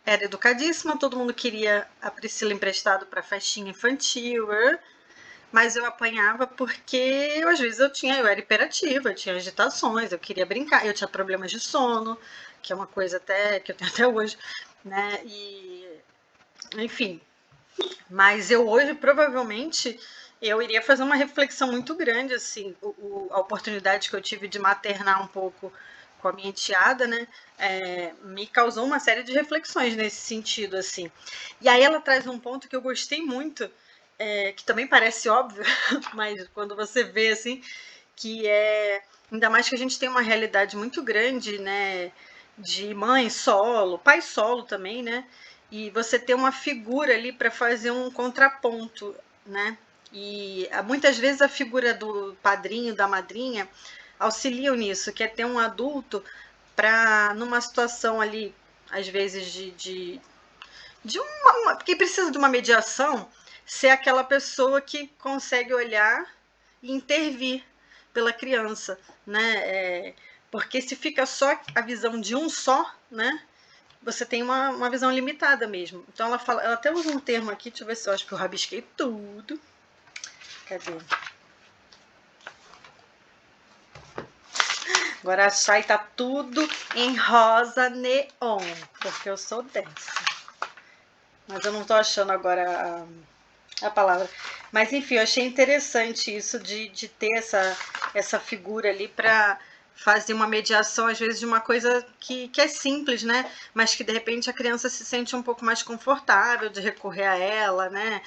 Era educadíssima, todo mundo queria a Priscila emprestado para festinha infantil, mas eu apanhava porque às vezes eu era hiperativa, eu tinha agitações, eu queria brincar, eu tinha problemas de sono, que é uma coisa até que eu tenho até hoje, né? E enfim, mas eu hoje provavelmente eu iria fazer uma reflexão muito grande, assim, a oportunidade que eu tive de maternar um pouco com a minha enteada, né, me causou uma série de reflexões nesse sentido, assim. E aí ela traz um ponto que eu gostei muito, que também parece óbvio, mas quando você vê, assim, que ainda mais que a gente tem uma realidade muito grande, né, de mãe solo, pai solo também, né, e você ter uma figura ali para fazer um contraponto, né? E muitas vezes a figura do padrinho, da madrinha, auxiliam nisso, que é ter um adulto para, numa situação ali, às vezes de que precisa de uma mediação, ser aquela pessoa que consegue olhar e intervir pela criança, né? Porque se fica só a visão de um só, né? Você tem uma visão limitada mesmo. Então ela até usa um termo aqui, deixa eu ver se eu acho que eu rabisquei tudo. Cadê? Agora a Chay tá tudo em rosa neon, porque eu sou dessa. Mas eu não tô achando agora a palavra. Mas enfim, eu achei interessante isso de ter essa figura ali para fazer uma mediação, às vezes, de uma coisa que é simples, né? Mas que de repente a criança se sente um pouco mais confortável de recorrer a ela, né?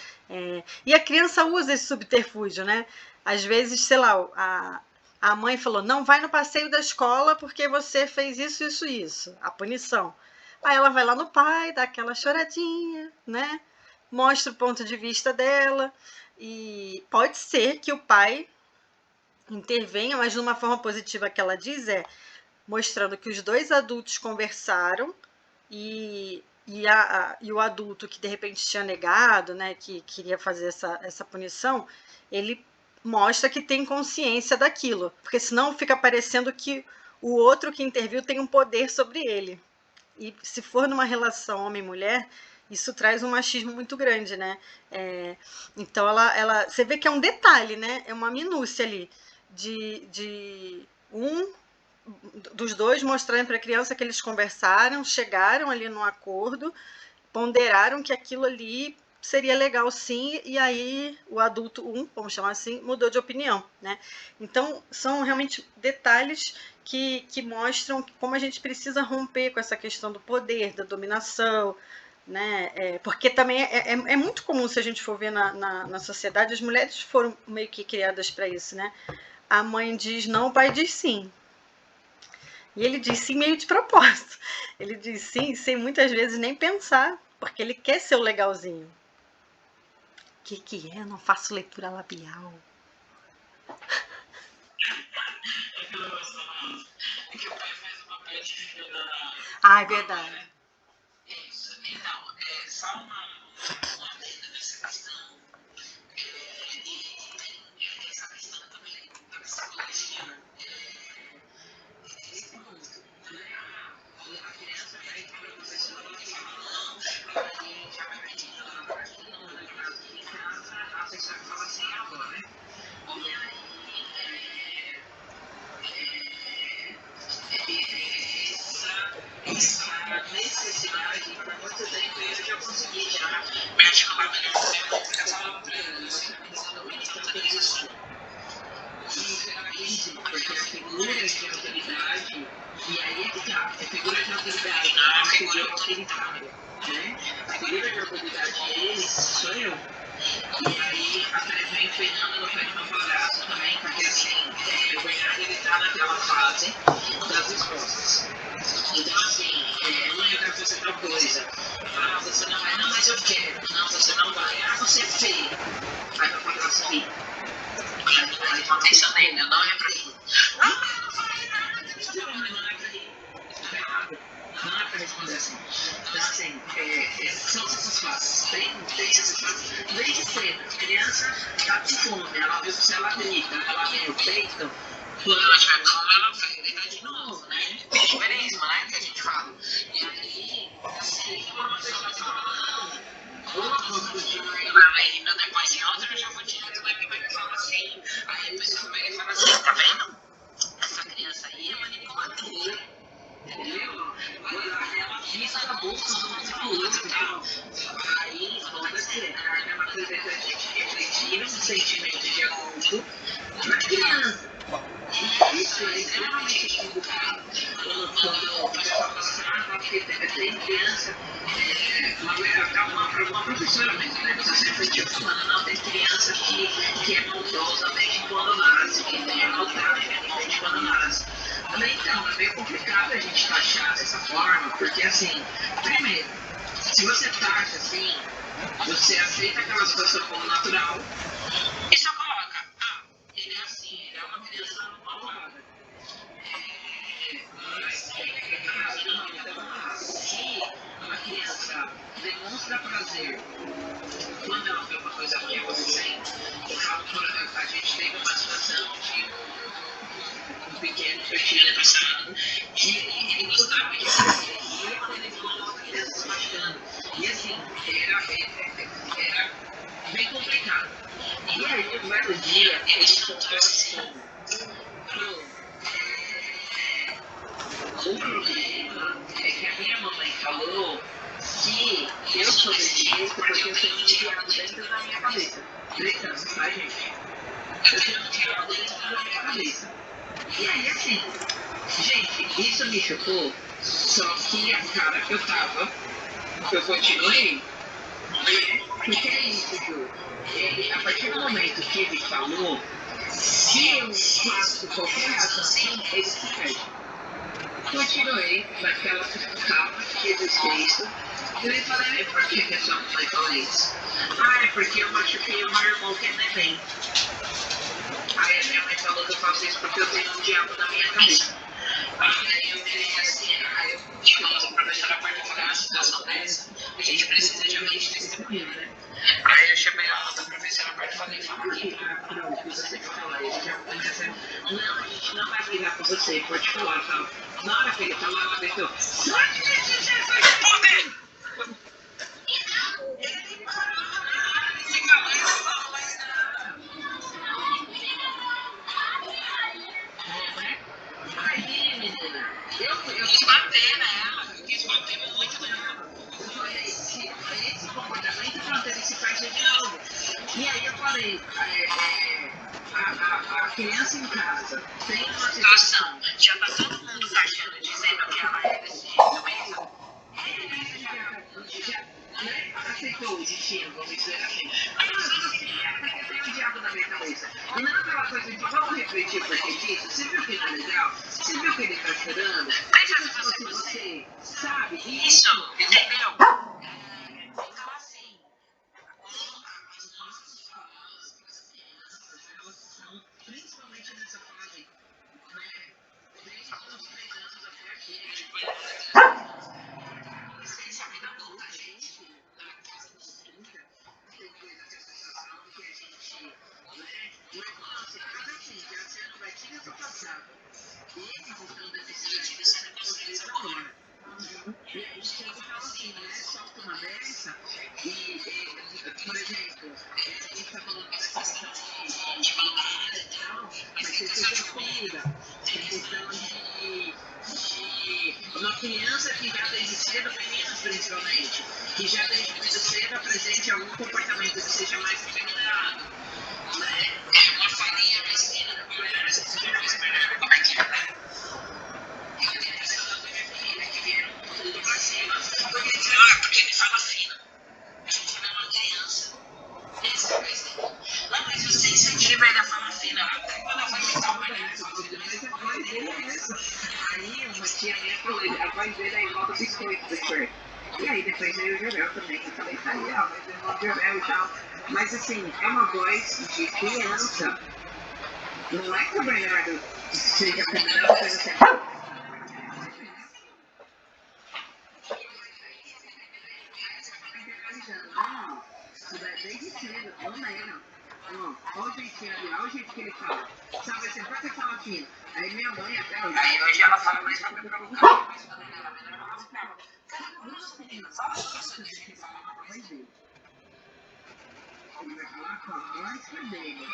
E a criança usa esse subterfúgio, né? Às vezes, sei lá, a mãe falou: não vai no passeio da escola porque você fez isso, isso, isso. A punição. Aí ela vai lá no pai, dá aquela choradinha, né? Mostra o ponto de vista dela. E pode ser que o pai intervenha, mas de uma forma positiva que ela diz mostrando que os dois adultos conversaram e o adulto que de repente tinha negado, né, que queria fazer essa punição, ele mostra que tem consciência daquilo, porque senão fica parecendo que o outro que interviu tem um poder sobre ele. E se for numa relação homem-mulher, isso traz um machismo muito grande, né? Então você vê que é um detalhe, né? É uma minúcia ali de um dos dois mostrarem para a criança que eles conversaram, chegaram ali num acordo, ponderaram que aquilo ali seria legal sim, e aí o adulto vamos chamar assim, mudou de opinião, né? Então, são realmente detalhes que mostram como a gente precisa romper com essa questão do poder, da dominação, né? Porque também é muito comum, se a gente for ver na sociedade, as mulheres foram meio que criadas para isso, né? A mãe diz não, o pai diz sim. E ele diz sim meio de propósito. Ele diz sim sem muitas vezes nem pensar, porque ele quer ser o legalzinho. O que é? Eu não faço leitura labial. Ah, é verdade. Isso. Então, só uma adenda nessa questão. E essa questão também da psicologia. Esse ponto, né? A criança vai para a professora e fala, não, aí já vai pedindo ela para aqui, não manda para aqui em casa, a pessoa fala assim agora. E aí, essa necessidade, por muito tempo, eu já consegui já me articular melhor com minha mãe, porque eu falava para ela, eu acho que a questão da orientação autorização. E isso era rígido, porque a figura de autoridade, e aí é que tá, a figura de autoridade não é a figura autoritária, né? A figura de autoridade deles sou eu. E aí até vem o fenômeno foi de uma padrasto também, porque assim, o Bernardo ele tá naquela fase das respostas. Então assim, mãe, eu quero fazer tal coisa. Ah, você não vai, não, mas eu quero. Não, você não vai. Ah, você é feio. Aí meu padrasto ri. Aí fala, pensa nele, não é pra rir. Não, não falei nada, não é pra rir. Tá errado. Não é pra responder assim. Então, assim, são essas fases. Tem essas fases. Desde cedo, a criança tá com fome, ela viu que se ela grita, ela vem o peito, quando ela tiver com fome, ela vai gritar de novo, né? Verismo, né? Que a gente fala. E aí, assim, uma pessoa vai falar, não, vou continuar ainda depois em outra, eu já vou direto na minha mãe e fala assim. Aí a pessoa vai e fala assim, tá vendo? Essa criança aí é manipuladora. Entendeu? Ela fica a bolsa do outro e tal. Aí, pode ser, é uma coisa que a gente refletir um sentimento de adulto na criança. E isso é extremamente equivocado. Quando o pessoal fala assim, porque tem criança, uma professora mesmo, né? Você sempre tinha falando, não, tem criança que é maldosa desde quando nasce, que tem a maldade desde quando nasce. Então, é meio complicado a gente taxar dessa forma, porque assim, primeiro, se você taxa assim, você aceita aquela situação como natural e só coloca, ele é assim, ele é uma criança malvada. Mas se uma criança demonstra prazer quando ela vê uma coisa ruim acontecendo, eu falo que a gente teve uma situação de um pequeno que eu tinha ano passado, que ele gostava de fazer. E ele, quando ele viu uma outra criança se machucando. E assim, era bem complicado. E aí, um belo dia, ele contou assim, o problema é que a minha mamãe falou que eu sou desse jeito porque eu tenho um diabo dentro da minha cabeça. 3 anos, tá, gente? Eu tenho um diabo dentro da minha cabeça. E aí, assim, gente, isso me chocou, só que a cara que eu tava, eu continuei, porque é isso, Ju. A partir do momento que ele falou, se eu faço qualquer reação assim, ele se perde. Continuei naquela capa que eles fez. E ele falou, e por que a sua mãe fala isso? É porque eu machuquei o meu irmão que é neném. Aí a minha mãe falou que eu faço isso porque eu tenho um diabo na minha cabeça. Aí eu virei assim, eu chamei a professora para falar a situação dessa. A gente precisa de alguém de testemunha, né? Aí eu chamei a outra professora para falar aqui para o que você falar. Ele já começa, não, a gente não vai brigar com você, pode falar, tal. Na hora que ele falou, ela gritou, sai de poder! Ele parou, ele se calou e não falou mais nada. Aí, menina, eu quis bater nela, eu quis bater muito nela. Eu falei, se comportamento para ter esse prazer de novo. E aí eu falei, a criança em casa tem uma situação, já está todo mundo se achando, dizendo que ela é desse jeito mesmo, já aceitou o destino, vamos dizer assim. Aí eu falo assim, porque tem o diabo na minha cabeça. Não é aquela coisa de vamos refletir por que disso? Você viu que não é legal? Você viu que ele está chorando? Veja se você sabe isso, entendeu? Então assim, as nossas falas, as crianças, elas são, principalmente nessa fase, né? Desde os 3 anos até aqui, a vida adulta, gente, na casa dos 30, tem coisa que a sensação que a gente, né? Mas nossa, mas assim, já sendo gatilho do passado. E esses estão necessariamente sendo construídos agora. E a gente sempre fala assim, né? Solta uma dessa e, por exemplo, a gente está falando dessa questão de maldade e tal, mas tem questão de comida, tem questão de uma criança que já desde cedo, meninas principalmente, que já desde muito cedo apresente algum comportamento que seja mais afeminado, né? Uma farinha mais fina da mulher, você já vai esperar como é que é. Eu tenho a impressão da minha filha que vieram tudo pra cima, porque dizem, porque ele fala fino. A gente vê uma criança. Não, mas você incentiva ele a falar fina. Até quando eu vou imitar o palhaço, mas a voz dele é essa. Aí uma tia minha falou, a voz dele é igual do biscoito do Shrek. E aí depois veio o Jorel também. Eu falei, tá aí, ó, mas é igual do Jorel e tal. Mas assim, é uma voz de criança. Não é que o Bernardo seja a primeira coisa assim. Não, desde cedo, não era. Olha o jeitinho ali, olha o jeito que ele fala. Sabe assim, por que fala fino? Aí minha mãe até hoje. Aí hoje ela fala mais pra me provocar, mas quando ela era menor ela falava. Algumas meninas, olha as pessoas que falam com a voz dele. Ele vai falar com a voz dele.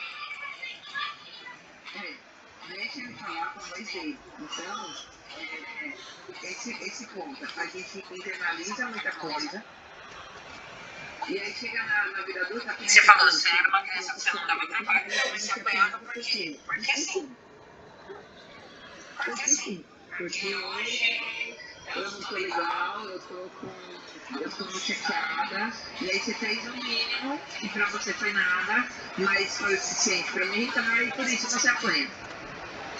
Deixa ele falar com a voz dele. Então, esse ponto, a gente internaliza muita coisa. E aí chega na vida adulta... Você falou, você era uma criança que você não dava trabalho, mas você apanhava por quê? Porque sim. Porque sim. Porque hoje eu não tô legal, eu tô muito chateada, e aí você fez o mínimo, e pra você foi nada, mas foi o suficiente pra me irritar, e por isso você apanha.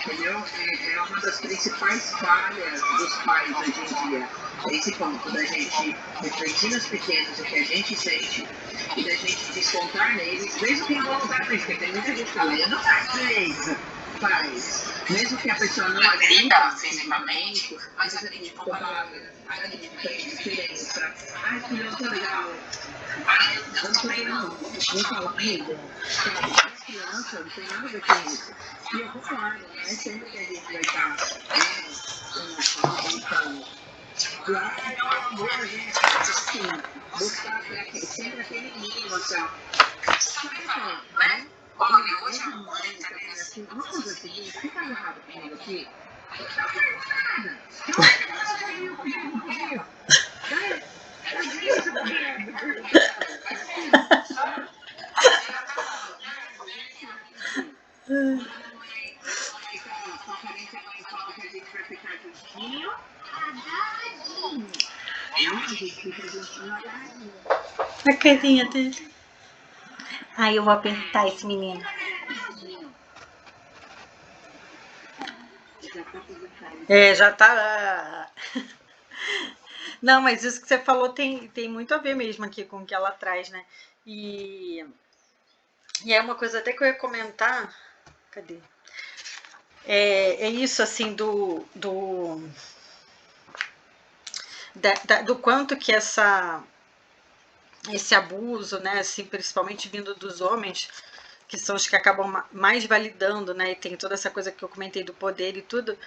Entendeu? É uma das principais falhas dos pais hoje em dia. Esse ponto da gente refletir nos pequenos o que a gente sente e da gente descontar neles, mesmo que involuntariamente, porque tem muita gente que fala, eu não faço isso, faz. Mesmo que a pessoa não agrida fisicamente, mas agride com palavras, agride com diferença. Ai, filho, eu tô legal. Ai, eu não tô bem não. Não fala comigo. Sabe? Criança, não tem nada a ver com isso. E eu concordo, né? Sempre que a gente vai estar lá, é um amor, né? Assim, buscar sempre aquele mínimo, assim, sabe, né? Olha, hoje a mãe também assim, vamos fazer o seguinte, fica agarrado comigo aqui. Eu não quero nada. Não é que você vai vir comigo. Eu disse o A carinha dele. Ai, eu vou apertar esse menino. Já tá. Não, mas isso que você falou tem muito a ver mesmo aqui com o que ela traz, né? E é uma coisa até que eu ia comentar. Cadê? É isso, assim, do quanto que esse abuso, né, assim, principalmente vindo dos homens, que são os que acabam mais validando, né, e tem toda essa coisa que eu comentei do poder e tudo,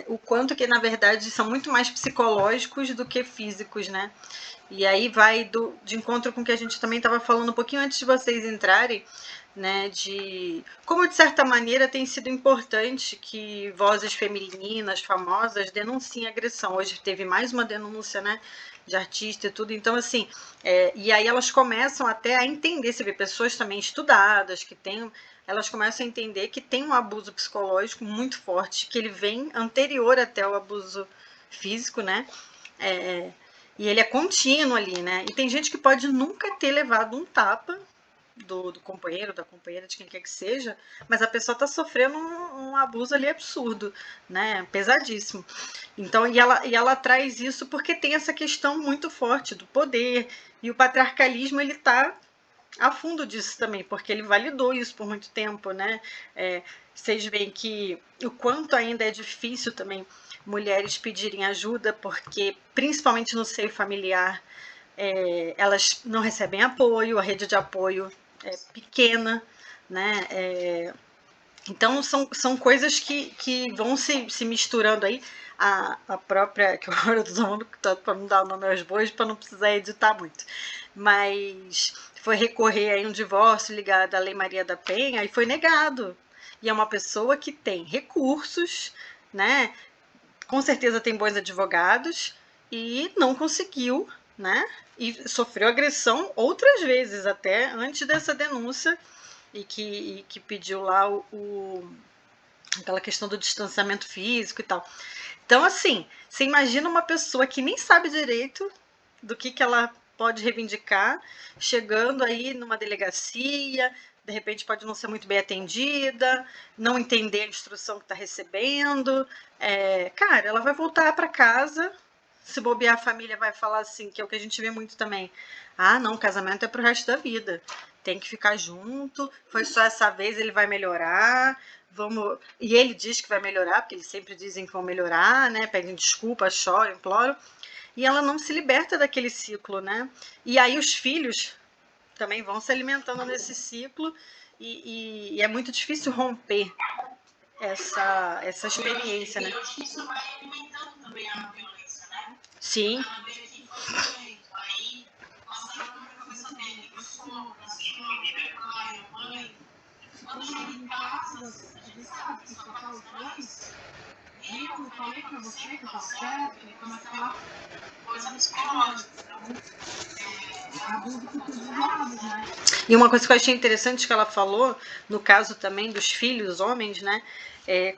o quanto que, na verdade, são muito mais psicológicos do que físicos, né? E aí vai de encontro com o que a gente também estava falando um pouquinho antes de vocês entrarem, né, como de certa maneira tem sido importante que vozes femininas famosas denunciem agressão. Hoje teve mais uma denúncia, né, de artista e tudo, então assim, e aí elas começam até a entender, você vê pessoas também estudadas, elas começam a entender que tem um abuso psicológico muito forte, que ele vem anterior até o abuso físico, né, e ele é contínuo ali, né, e tem gente que pode nunca ter levado um tapa do companheiro, da companheira, de quem quer que seja, mas a pessoa está sofrendo um abuso ali absurdo, né? Pesadíssimo. Então, e ela traz isso porque tem essa questão muito forte do poder, e o patriarcalismo ele está a fundo disso também, porque ele validou isso por muito tempo, né? Vocês veem que o quanto ainda é difícil também mulheres pedirem ajuda, porque principalmente no seio familiar, elas não recebem apoio, a rede de apoio é pequena, né? Então são coisas que vão se misturando aí. A própria, que agora eu tô tomando cuidado para não dar o nome aos bois, para não precisar editar muito, mas foi recorrer aí um divórcio ligado à Lei Maria da Penha e foi negado. E é uma pessoa que tem recursos, né? Com certeza tem bons advogados e não conseguiu, né? E sofreu agressão outras vezes até antes dessa denúncia e que pediu lá aquela questão do distanciamento físico e tal. Então, assim, você imagina uma pessoa que nem sabe direito do que ela pode reivindicar, chegando aí numa delegacia, de repente pode não ser muito bem atendida, não entender a instrução que está recebendo. Cara, ela vai voltar para casa, se bobear a família vai falar assim, que é o que a gente vê muito também. Ah, não, casamento é pro resto da vida. Tem que ficar junto, foi só essa vez, ele vai melhorar. Vamos. E ele diz que vai melhorar, porque eles sempre dizem que vão melhorar, né? Pedem desculpa, choram, imploram. E ela não se liberta daquele ciclo, né? E aí os filhos também vão se alimentando nesse ciclo e é muito difícil romper essa experiência, né? Eu acho que isso vai alimentando também a violência, né? Sim. Ela vê que foi violento, aí passaram na cabeça dele, o sogro, a sogra, o pai, a mãe. Quando chega em casa, a gente sabe que só fala os dois. Eu falei pra você que eu tava certo, e começa aquela coisa psicológica. Então, abuso por todos os lados, né? E uma coisa que eu achei interessante que ela falou, no caso também dos filhos homens, né?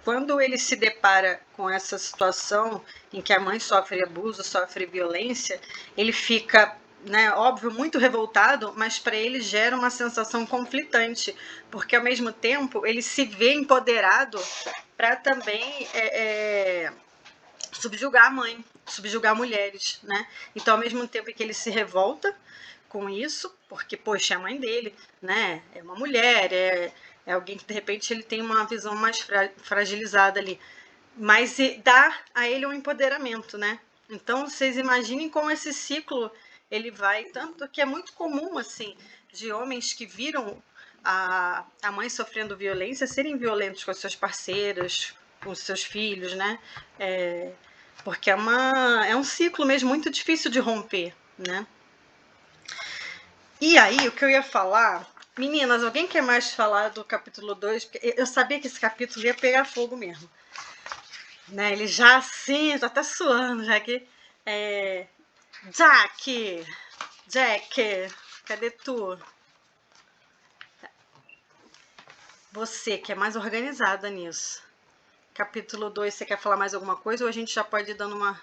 Quando ele se depara com essa situação em que a mãe sofre abuso, sofre violência, ele fica, né, óbvio, muito revoltado, mas para ele gera uma sensação conflitante, porque ao mesmo tempo ele se vê empoderado para também subjugar a mãe, subjugar mulheres, né? Então, ao mesmo tempo que ele se revolta com isso, porque, poxa, é a mãe dele, né? É uma mulher, é alguém que de repente ele tem uma visão mais fragilizada ali, mas dá a ele um empoderamento, né? Então, vocês imaginem como esse ciclo ele vai, tanto que é muito comum, assim, de homens que viram a mãe sofrendo violência serem violentos com as suas parceiras, com os seus filhos, né? Porque é um ciclo mesmo muito difícil de romper, né? E aí, o que eu ia falar... Meninas, alguém quer mais falar do capítulo 2? Porque eu sabia que esse capítulo ia pegar fogo mesmo. Né? Ele já assim, já tá suando, já que... Jack, cadê tu? Você, que é mais organizada nisso. Capítulo 2, você quer falar mais alguma coisa ou a gente já pode ir dando uma...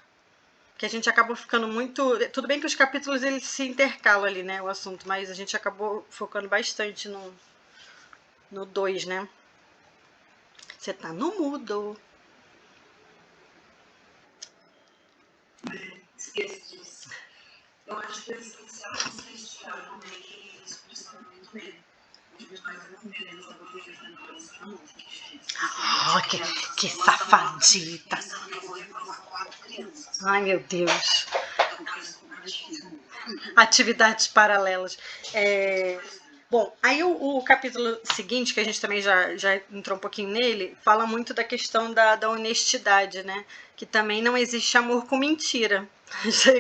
Que a gente acabou ficando muito... Tudo bem que os capítulos eles se intercalam ali, né, o assunto, mas a gente acabou focando bastante no 2, né? Você tá no mudo. Esqueço disso. Eu acho que esse policial vocês tiraram bem que eles funcionam muito bem. Que safadita. Ai, meu Deus. Atividades paralelas. Bom, aí o capítulo seguinte, que a gente também já entrou um pouquinho nele, fala muito da questão da honestidade, né? Que também não existe amor com mentira.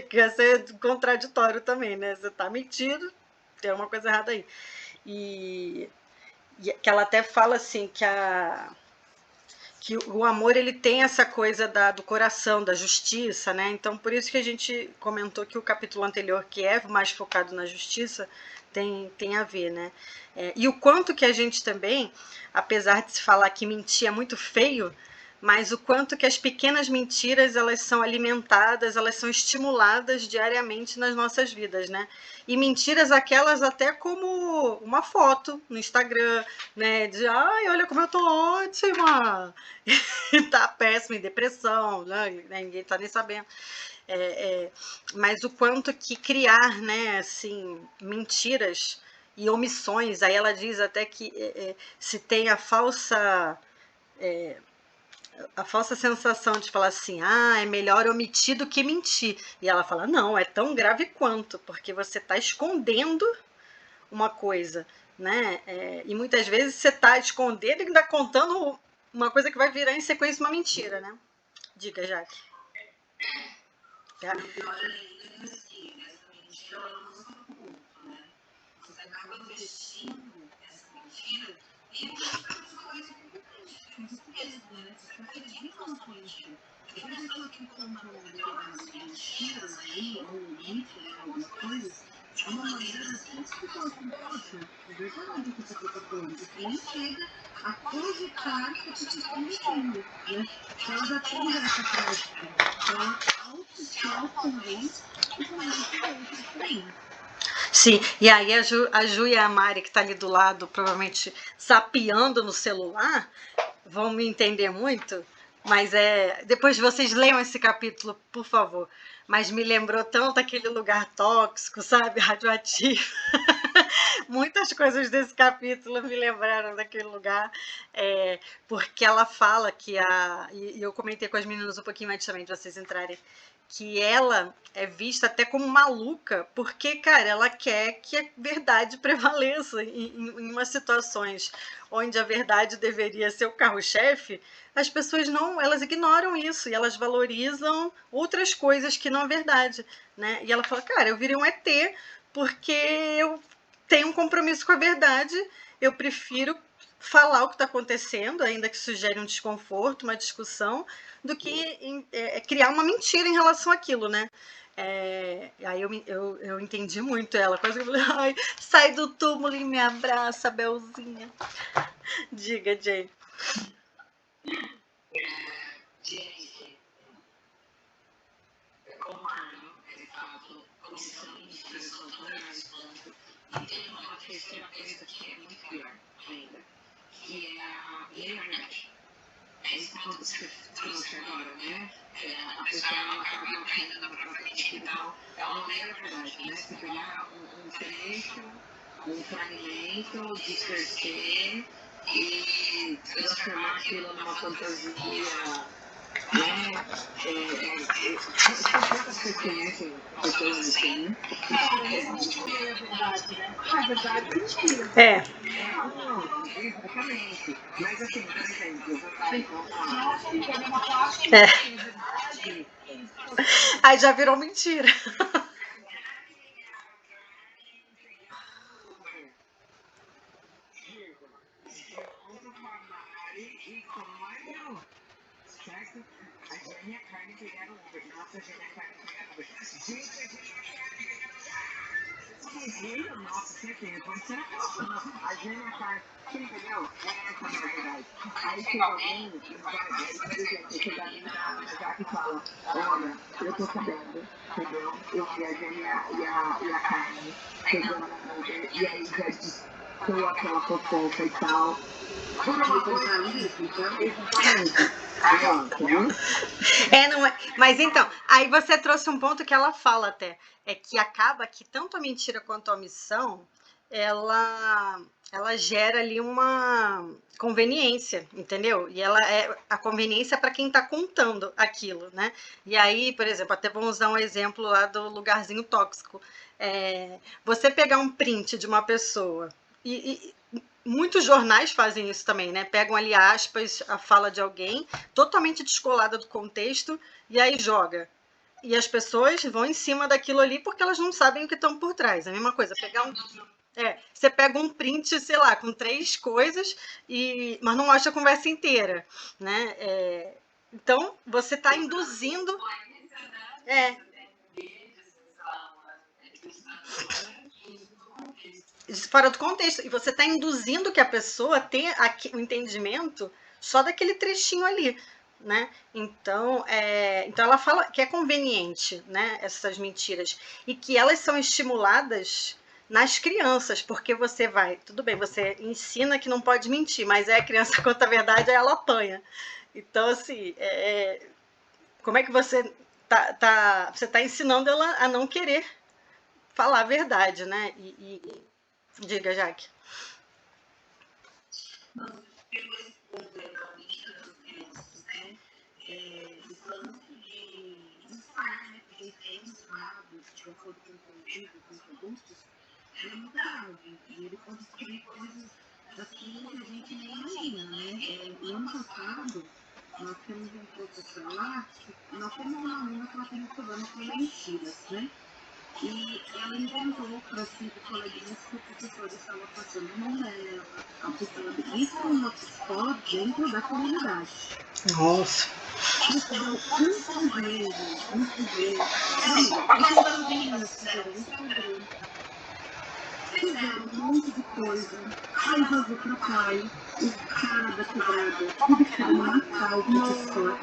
Quer ser contraditório também, né? Você tá mentindo, tem uma coisa errada aí. que ela até fala assim que o amor ele tem essa coisa do coração, da justiça, né? Então por isso que a gente comentou que o capítulo anterior, que é mais focado na justiça, tem a ver, né? E o quanto que a gente também, apesar de se falar que mentir é muito feio, mas o quanto que as pequenas mentiras elas são alimentadas, elas são estimuladas diariamente nas nossas vidas, né? E mentiras aquelas até como uma foto no Instagram, né? De ai, olha como eu tô ótima, tá péssima em depressão, né? Ninguém tá nem sabendo. Mas o quanto que criar, né, assim, mentiras e omissões, aí ela diz até que se tem a falsa sensação de falar assim, é melhor omitir do que mentir. E ela fala, não, é tão grave quanto, porque você está escondendo uma coisa, né? E muitas vezes você está escondendo e ainda contando uma coisa que vai virar em sequência uma mentira, né? Diga, Jaque. O pior ainda é assim, essa mentira ela usa o culto, né? Você acaba vestindo essa mentira e muitas coisas isso mesmo, né? Você está acreditando na sua mentira. Tem pessoas que contam determinadas mentiras aí, ou mentem, né, algumas coisas, de uma maneira assim, que as pessoas ficam, poxa, é verdade o que essa pessoa está falando. Você nem chega a cogitar que a pessoa está mentindo, né? Então ela já tem essa prática. Ela se auto-convence e convence o outro também. Sim, e aí a Ju e a Mari, que está ali do lado, provavelmente sapeando no celular, vão me entender muito, mas depois vocês leiam esse capítulo, por favor. Mas me lembrou tanto aquele lugar tóxico, sabe? Radioativo. Muitas coisas desse capítulo me lembraram daquele lugar, porque ela fala que e eu comentei com as meninas um pouquinho antes também de vocês entrarem, que ela é vista até como maluca, porque, cara, ela quer que a verdade prevaleça em umas situações onde a verdade deveria ser o carro-chefe, as pessoas não, elas ignoram isso e elas valorizam outras coisas que não a verdade, né? E ela fala, cara, eu virei um ET porque eu tenho um compromisso com a verdade, eu prefiro falar o que está acontecendo, ainda que sugere um desconforto, uma discussão, do que criar uma mentira em relação àquilo, né? Aí eu entendi muito ela, quase que eu falei, ai, sai do túmulo e me abraça, Belzinha. Diga, Jay. Gente, eu concordo, de fato, conscientemente, pessoas não respondem. E tem uma terceira coisa que é muito pior ainda, que é a meia-verdade. É esse ponto que você trouxe agora, né? A pessoa ela acaba caindo na própria mentira e tal. É uma meia-verdade, né? Você pegar um trecho, um fragmento, distorcer e transformar aquilo numa fantasia, né? Vocês conhecem pessoas assim? É meia-verdade, né? A verdade é mentira. Exatamente. Mas assim, por exemplo, Aí já virou mentira. certo? A Jane e a Carne pegaram Uber. Nossa, a Jane e a Carne pegaram Uber. Gente, a Jane e a Carne pegaram Uber. Vocês viram? Nossa, certeza. Pode ser a Jane e a Carne. Você entendeu? Essa é a verdade. Aí chega alguém, aí, por exemplo, chega alguém da Jaque e fala, olha, eu tô sabendo, entendeu? Eu vi a Jane e a Carne pegando no Uber, e aí já distou aquela fofoca e tal. Por uma coisa isso, então, exatamente. Não é. Mas então, aí você trouxe um ponto que ela fala até, é que acaba que tanto a mentira quanto a omissão, ela gera ali uma conveniência, entendeu? E ela a conveniência para quem está contando aquilo, né? E aí, por exemplo, até vamos dar um exemplo lá do lugarzinho tóxico. Você pegar um print de uma pessoa e muitos jornais fazem isso também, né? Pegam ali aspas, a fala de alguém, totalmente descolada do contexto, e aí joga. E as pessoas vão em cima daquilo ali porque elas não sabem o que estão por trás. É a mesma coisa, pegar um. Você pega um print, sei lá, com 3 coisas, mas não mostra a conversa inteira, né? Então, você está induzindo. É, fora do contexto. E você está induzindo que a pessoa tenha o entendimento só daquele trechinho ali. Né? Então ela fala que é conveniente, né, essas mentiras, e que elas são estimuladas nas crianças, porque você vai, tudo bem, você ensina que não pode mentir, mas a criança conta a verdade, aí ela apanha. Então, assim, como é que você você tá ensinando ela a não querer falar a verdade, né? Diga, Jaque. É muito grave. E ele pode descobrir coisas assim que a gente nem imagina, né? No ano passado, nós temos um professor lá, nós temos uma aluna que ela tem um problema com mentiras, né? E ela inventou para 5 coleguinhas que o professor estava passando a mão nela, abusando. Isso é uma escola dentro da comunidade. Nossa. Então, um segredo. Aquelas meninas fizeram um segredo. Fizeram um monte de coisa. Aí vazou pro pai, o cara da quebrada, tudo querendo matar o professor.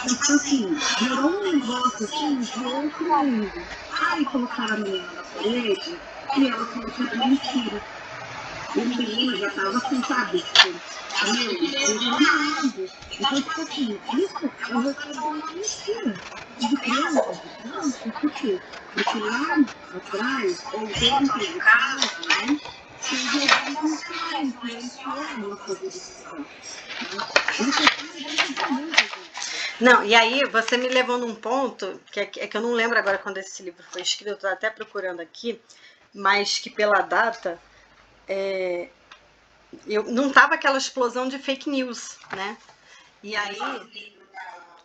Então, assim, virou um negócio assim de outro mundo. Aí colocaram a menina na parede e ela falou que era mentira. E o menino já tava assim, sabe? Tipo, meu, então, tipo assim, isso é o resultado de uma mentira. De criança, por quê? Porque lá atrás, ou dentro de casa, né? Tinha alguns pais que influenciaram a fazer esses casos. Isso é muito. Não, e aí você me levou num ponto que eu não lembro agora quando esse livro foi escrito, eu estou até procurando aqui, mas que pela data eu não tava aquela explosão de fake news, né? E aí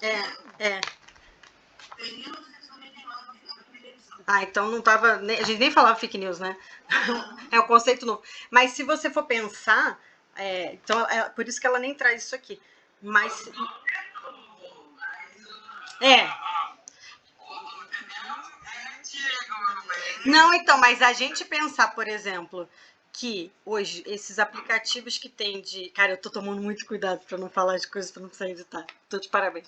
é. Então não tava, a gente nem falava fake news, né? É um conceito novo. Mas se você for pensar, então é por isso que ela nem traz isso aqui. Mas é. Não, então, mas a gente pensar, por exemplo, que hoje esses aplicativos que tem de. Cara, eu tô tomando muito cuidado para não falar de coisas para não precisar editar. Tô de parabéns.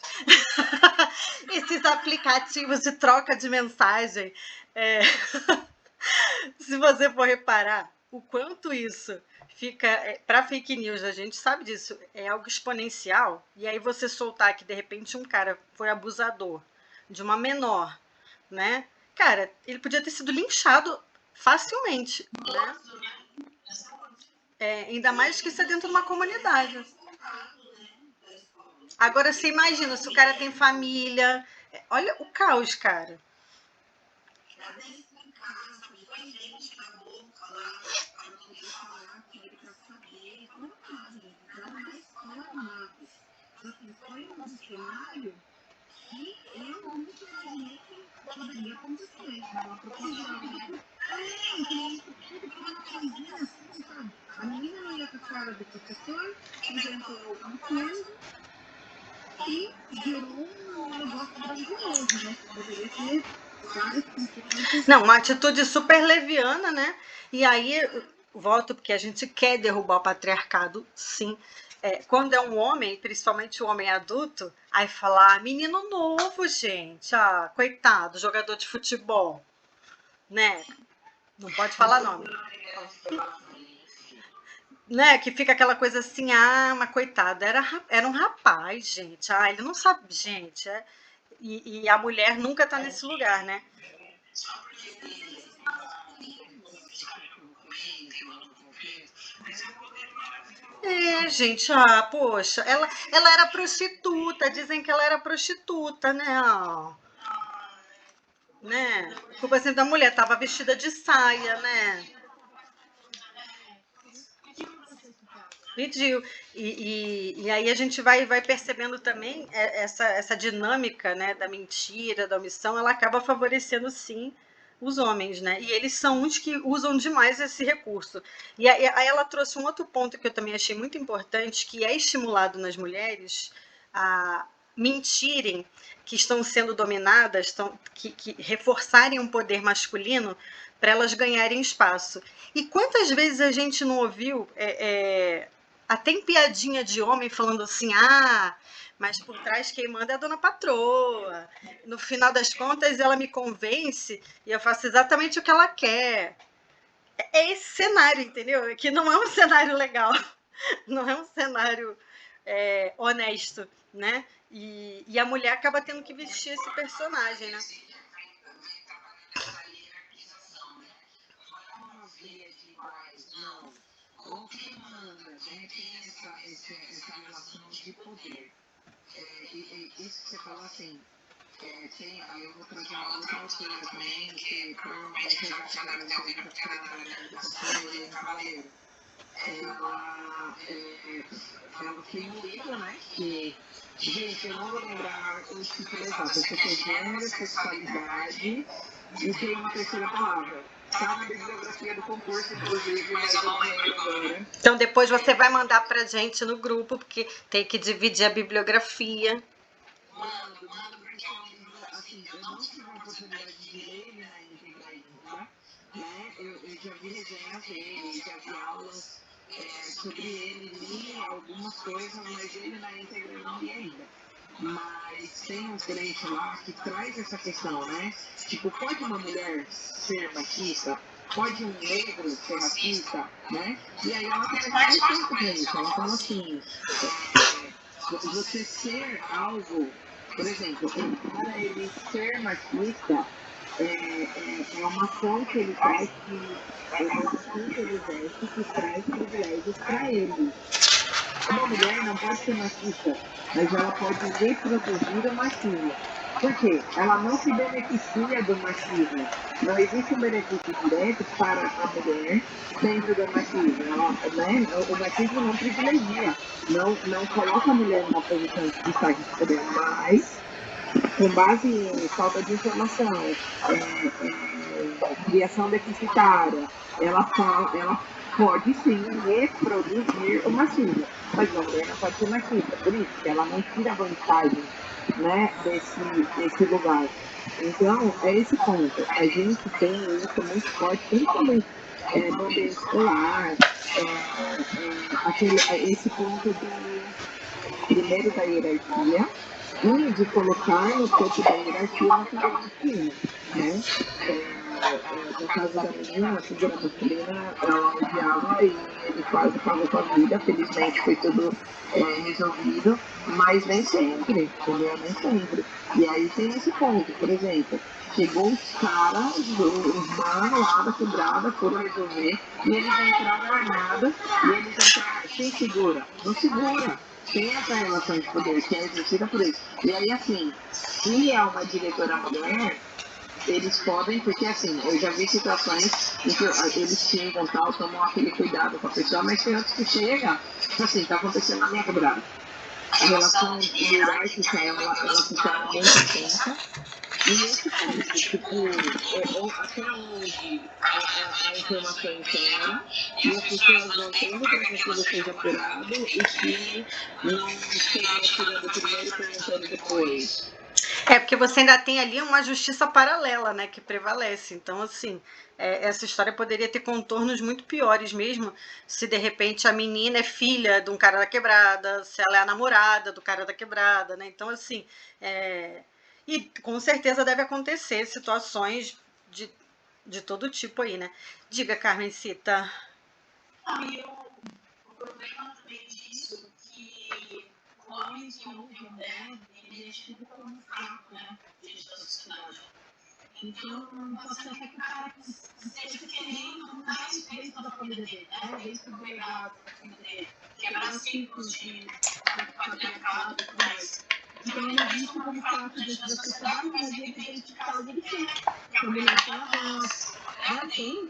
Esses aplicativos de troca de mensagem. Se você for reparar, o quanto isso fica. Para fake news, a gente sabe disso, é algo exponencial. E aí você soltar que de repente um cara foi abusador de uma menor, né? Cara, ele podia ter sido linchado facilmente, né? Ainda mais que isso é dentro de uma comunidade. Agora você imagina, se o cara tem família. Olha o caos, cara. Foi um cenário que eu nunca imaginei que poderia acontecer. Uma profissional. A menina não ia com a cara do professor, inventou alguma coisa e gerou um negócio grandioso, né? Poderia ter várias consequências. Não, uma atitude super leviana, né? E aí, volto porque a gente quer derrubar o patriarcado, sim. Quando é um homem, principalmente o homem adulto, aí falar, menino novo, gente, coitado, jogador de futebol, né? Não pode falar nome. Né? Que fica aquela coisa assim, mas coitado, era um rapaz, gente. Ele não sabe, gente. E a mulher nunca tá nesse lugar, né? Gente, poxa, ela era prostituta, dizem que ela era prostituta, né? Né? Culpa sempre da mulher, tava vestida de saia, né? Pediu. E aí a gente vai percebendo também essa dinâmica, né, da mentira, da omissão, ela acaba favorecendo sim os homens, né? E eles são uns que usam demais esse recurso. E aí ela trouxe um outro ponto que eu também achei muito importante, que é estimulado nas mulheres a mentirem que estão sendo dominadas, que reforçarem um poder masculino para elas ganharem espaço. E quantas vezes a gente não ouviu até em piadinha de homem falando assim, mas por trás quem manda é a dona patroa. No final das contas, ela me convence e eu faço exatamente o que ela quer. É esse cenário, entendeu? Que não é um cenário legal, não é um cenário honesto, né? E a mulher acaba tendo que vestir esse personagem, né? Ou quem manda, né? Tem essa relação de poder. Isso que você falou assim, aí eu vou trazer uma outra autora também, que provavelmente já trabalhou com essa cara do Cavaleiro. Ela tem um livro, né? Que, gente, eu não vou lembrar o título exato, eu sei que é gênero, sexualidade e tem uma terceira palavra. Tá na bibliografia do concurso, inclusive, mas eu não lembro agora. Então depois você vai mandar pra gente no grupo, porque tem que dividir a bibliografia. Mando, porque é um livro, assim, eu não tive a oportunidade de ler ele na íntegra ainda, né? Eu já vi resenhas dele, já vi aulas sobre ele, li algumas coisas, mas ele na íntegra eu não li ainda. Mas tem um trecho lá que traz essa questão, né? Tipo, pode uma mulher ser machista? Pode um negro ser machista? Né? E aí ela traz mais tempo pra isso. Ela fala assim, você ser algo, por exemplo, para ele ser machista, é uma ação que ele traz que é uma ação que ele exerce que traz privilégios para ele. Uma mulher não pode ser machista, mas ela pode reproduzir o machismo. Por quê? Ela não se beneficia do machismo. Não existe um benefício direto para a mulher dentro do machismo. O machismo não privilegia, não coloca a mulher numa posição de destaque de poder, mas com base em falta de informação, criação deficitária, ela pode sim reproduzir o machismo, mas a mulher não pode ser machista, por isso que ela não tira vantagem, né, desse lugar. Então, é esse ponto. A gente tem isso muito forte, principalmente no ambiente escolar, esse ponto primeiro da hierarquia, e de colocar no topo da hierarquia uma figura masculina, né? No caso da menina, a figura masculina, ela odiava e ele quase acabou com a vida. Felizmente foi tudo resolvido, mas nem sempre, entendeu? Nem sempre. E aí tem esse ponto, por exemplo, chegou os caras, os manos lá da quebrada, foram resolver, e eles entraram armados, e eles entraram, quem segura? Não segura. Tem essa relação de poder que é exercida por isso. E aí, assim, se é uma diretora mulher, eles podem, porque assim, eu já vi situações em que eles chegam, tal, tomam aquele cuidado com a pessoa, mas tem outros que chegam, tipo assim, tá acontecendo na minha quebrada. A relação hierárquica, ela fica muito intensa. E esse ponto, tipo, até onde a informação inteira e as pessoas vão tendo para que aquilo seja apurado e que não seja tirando primeiro e perguntando depois. Porque você ainda tem ali uma justiça paralela, né, que prevalece. Então, assim, essa história poderia ter contornos muito piores mesmo, se de repente a menina é filha de um cara da quebrada, se ela é a namorada do cara da quebrada, né? Então, assim, e com certeza deve acontecer situações de todo tipo aí, né? Diga, Carmencita. O problema também disso que o homem que ouve a mulher, ele é tido como fraco, né? Diante da sociedade. Então, pode ser até que o cara esteja querendo dar respeito da família dele, né? Desde o legado da família dele, quebrar ciclos de patriarcado e tudo mais. Então, ele é visto como fraco diante da sociedade, mas ele tem que fazer o que ele quer. Que a mulher tenha voz, né? Tem,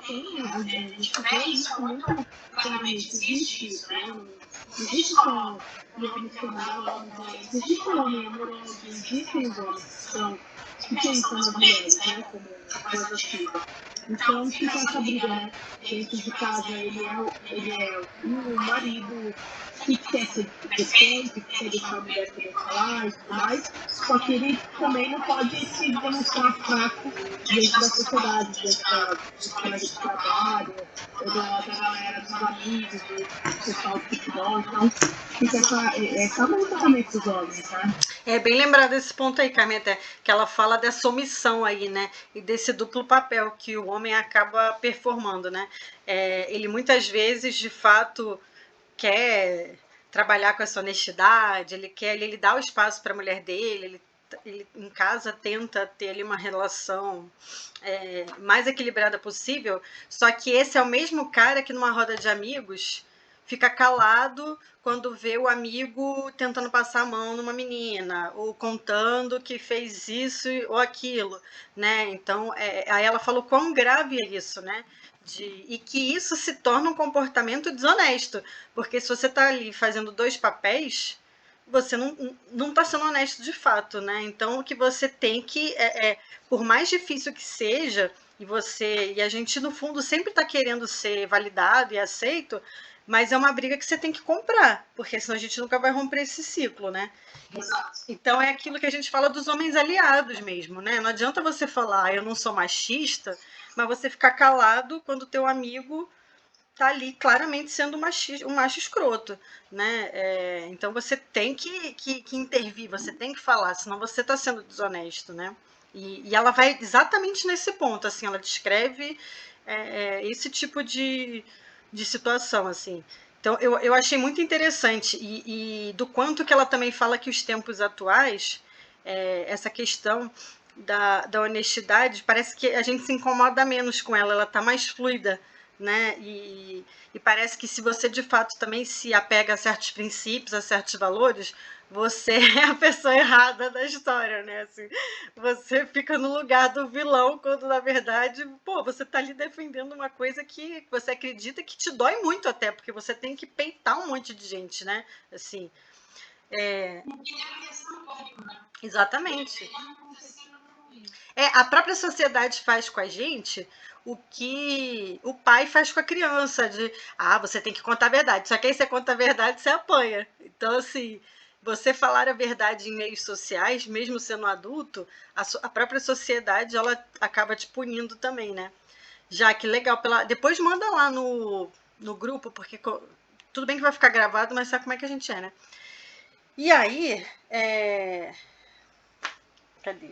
a gente vê isso muito claramente, existe isso, né? Não existe só o homem que ama homens, né? Existe o homem amoroso, existem os homens que pensam nas mulheres, né? Como coisa ativa. Então fica essa briga, né? Dentro de casa, ele é o marido que quer ser perfeito, que quer deixar a mulher poder falar e tudo mais, só que ele também não pode se demonstrar fraco dentro da sociedade, dentro dos colegas de trabalho, ou da galera, dos amigos, do pessoal do futebol. Então fica essa luta também pros homens, né? É bem lembrado esse ponto aí, Carmen, até, que ela fala dessa omissão aí, né? E desse duplo papel que o homem acaba performando, né? Ele muitas vezes, de fato, quer trabalhar com essa honestidade, ele dá o espaço para a mulher dele, ele em casa tenta ter ali uma relação mais equilibrada possível, só que esse é o mesmo cara que numa roda de amigos fica calado quando vê o amigo tentando passar a mão numa menina, ou contando que fez isso ou aquilo, né? Então, aí ela falou quão grave é isso, né? E que isso se torna um comportamento desonesto, porque se você está ali fazendo dois papéis, você não está sendo honesto de fato, né? Então, o que você tem que, por mais difícil que seja, e a gente no fundo sempre está querendo ser validado e aceito, mas é uma briga que você tem que comprar, porque senão a gente nunca vai romper esse ciclo, né? Então é aquilo que a gente fala dos homens aliados mesmo, né? Não adianta você falar, eu não sou machista, mas você ficar calado quando teu amigo tá ali claramente sendo um macho escroto, né? Então você tem que intervir, você tem que falar, senão você está sendo desonesto, né? E ela vai exatamente nesse ponto, assim, ela descreve esse tipo de situação, assim. Então eu achei muito interessante e do quanto que ela também fala que os tempos atuais, essa questão da honestidade, parece que a gente se incomoda menos com ela está mais fluida, né? E parece que se você de fato também se apega a certos princípios, a certos valores, você é a pessoa errada da história, né? Assim, você fica no lugar do vilão, quando na verdade, pô, você tá ali defendendo uma coisa que você acredita que te dói muito até, porque você tem que peitar um monte de gente, né? Assim, exatamente. A própria sociedade faz com a gente o que o pai faz com a criança, você tem que contar a verdade. Só que aí você conta a verdade, você apanha. Então, assim, você falar a verdade em meios sociais, mesmo sendo adulto, a própria sociedade, ela acaba te punindo também, né? Já que legal, depois manda lá no grupo, porque tudo bem que vai ficar gravado, mas sabe como é que a gente é, né? E aí, cadê?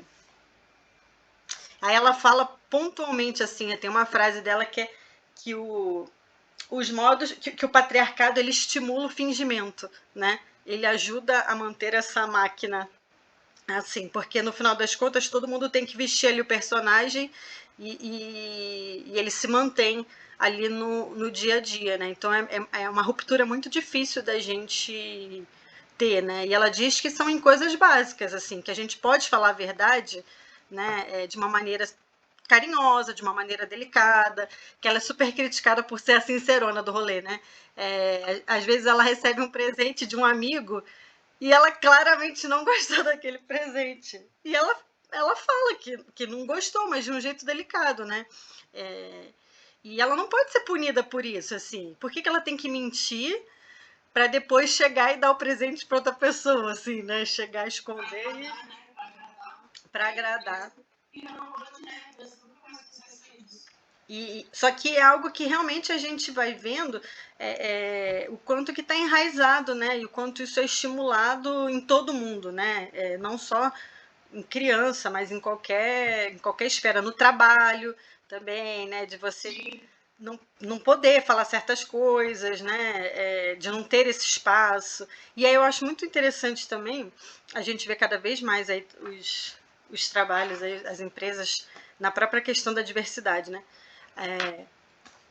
Aí ela fala pontualmente assim, tem uma frase dela que é que os modos que o patriarcado ele estimula o fingimento, né? Ele ajuda a manter essa máquina assim, porque no final das contas todo mundo tem que vestir ali o personagem e ele se mantém ali no dia a dia, né? Então é uma ruptura muito difícil da gente ter, né? E ela diz que são em coisas básicas, assim, que a gente pode falar a verdade, né? De uma maneira carinhosa, de uma maneira delicada, que ela é super criticada por ser a sincerona do rolê, né? Às vezes ela recebe um presente de um amigo e ela claramente não gostou daquele presente. E ela fala que não gostou, mas de um jeito delicado, né? E ela não pode ser punida por isso, assim. Por que ela tem que mentir para depois chegar e dar o presente para outra pessoa, assim, né? Chegar a esconder para agradar. Só que é algo que realmente a gente vai vendo o quanto que está enraizado, né? E o quanto isso é estimulado em todo mundo, né? Não só em criança, mas em qualquer esfera, no trabalho também, né? De você não poder falar certas coisas, né? De não ter esse espaço. E aí eu acho muito interessante também a gente ver cada vez mais aí os trabalhos, aí, as empresas, na própria questão da diversidade, né?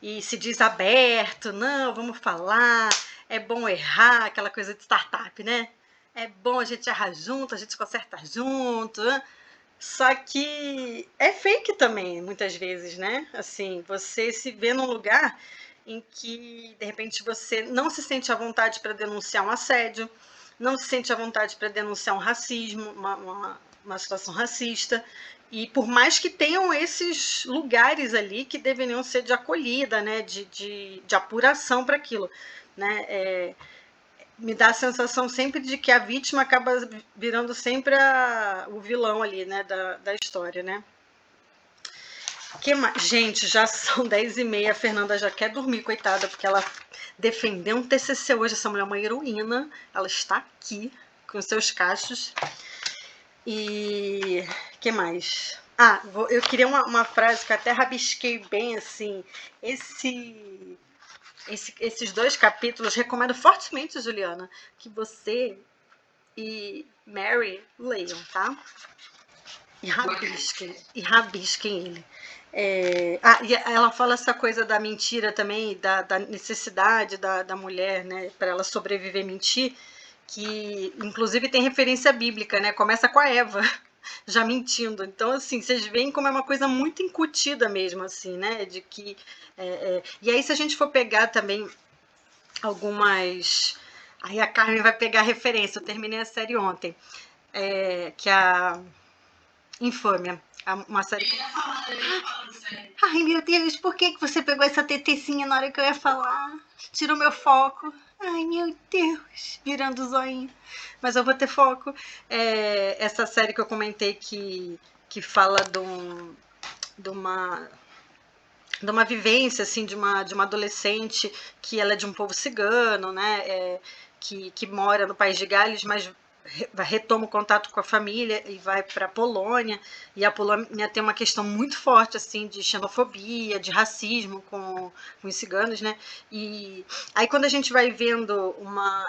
E se diz aberto, não, vamos falar, é bom errar, aquela coisa de startup, né? É bom a gente errar junto, a gente conserta junto, né? Só que é fake também, muitas vezes, né? Assim, você se vê num lugar em que, de repente, você não se sente à vontade para denunciar um assédio, não se sente à vontade para denunciar um racismo, uma situação racista. E por mais que tenham esses lugares ali que deveriam ser de acolhida, né? De apuração para aquilo, né? Me dá a sensação sempre de que a vítima acaba virando sempre o vilão ali, né, da história, né? Gente, já são 10h30, a Fernanda já quer dormir, coitada, porque ela defendeu um TCC hoje, essa mulher é uma heroína, ela está aqui com seus cachos. E que mais? Eu queria uma frase que eu até rabisquei bem, assim, esses 2 capítulos, recomendo fortemente, Juliana, que você e Mary leiam, tá? E rabisquem ele. E ela fala essa coisa da mentira também, da necessidade da mulher, né, para ela sobreviver e mentir, que inclusive tem referência bíblica, né? Começa com a Eva já mentindo. Então, assim, vocês veem como é uma coisa muito incutida mesmo, assim, né? De que. E aí, se a gente for pegar também algumas. Aí a Carmen vai pegar referência. Eu terminei a série ontem, que é a Infâmia. Uma série. Ai, meu Deus, por que você pegou essa tetecinha na hora que eu ia falar? Tirou meu foco. Ai, meu Deus, virando o zoinho. Mas eu vou ter foco. Essa série que eu comentei que fala de uma vivência, assim, de uma adolescente que ela é de um povo cigano, né? Que mora no País de Gales, mas retoma o contato com a família e vai para a Polônia. E a Polônia tem uma questão muito forte, assim, de xenofobia, de racismo com os ciganos, né? E aí quando a gente vai vendo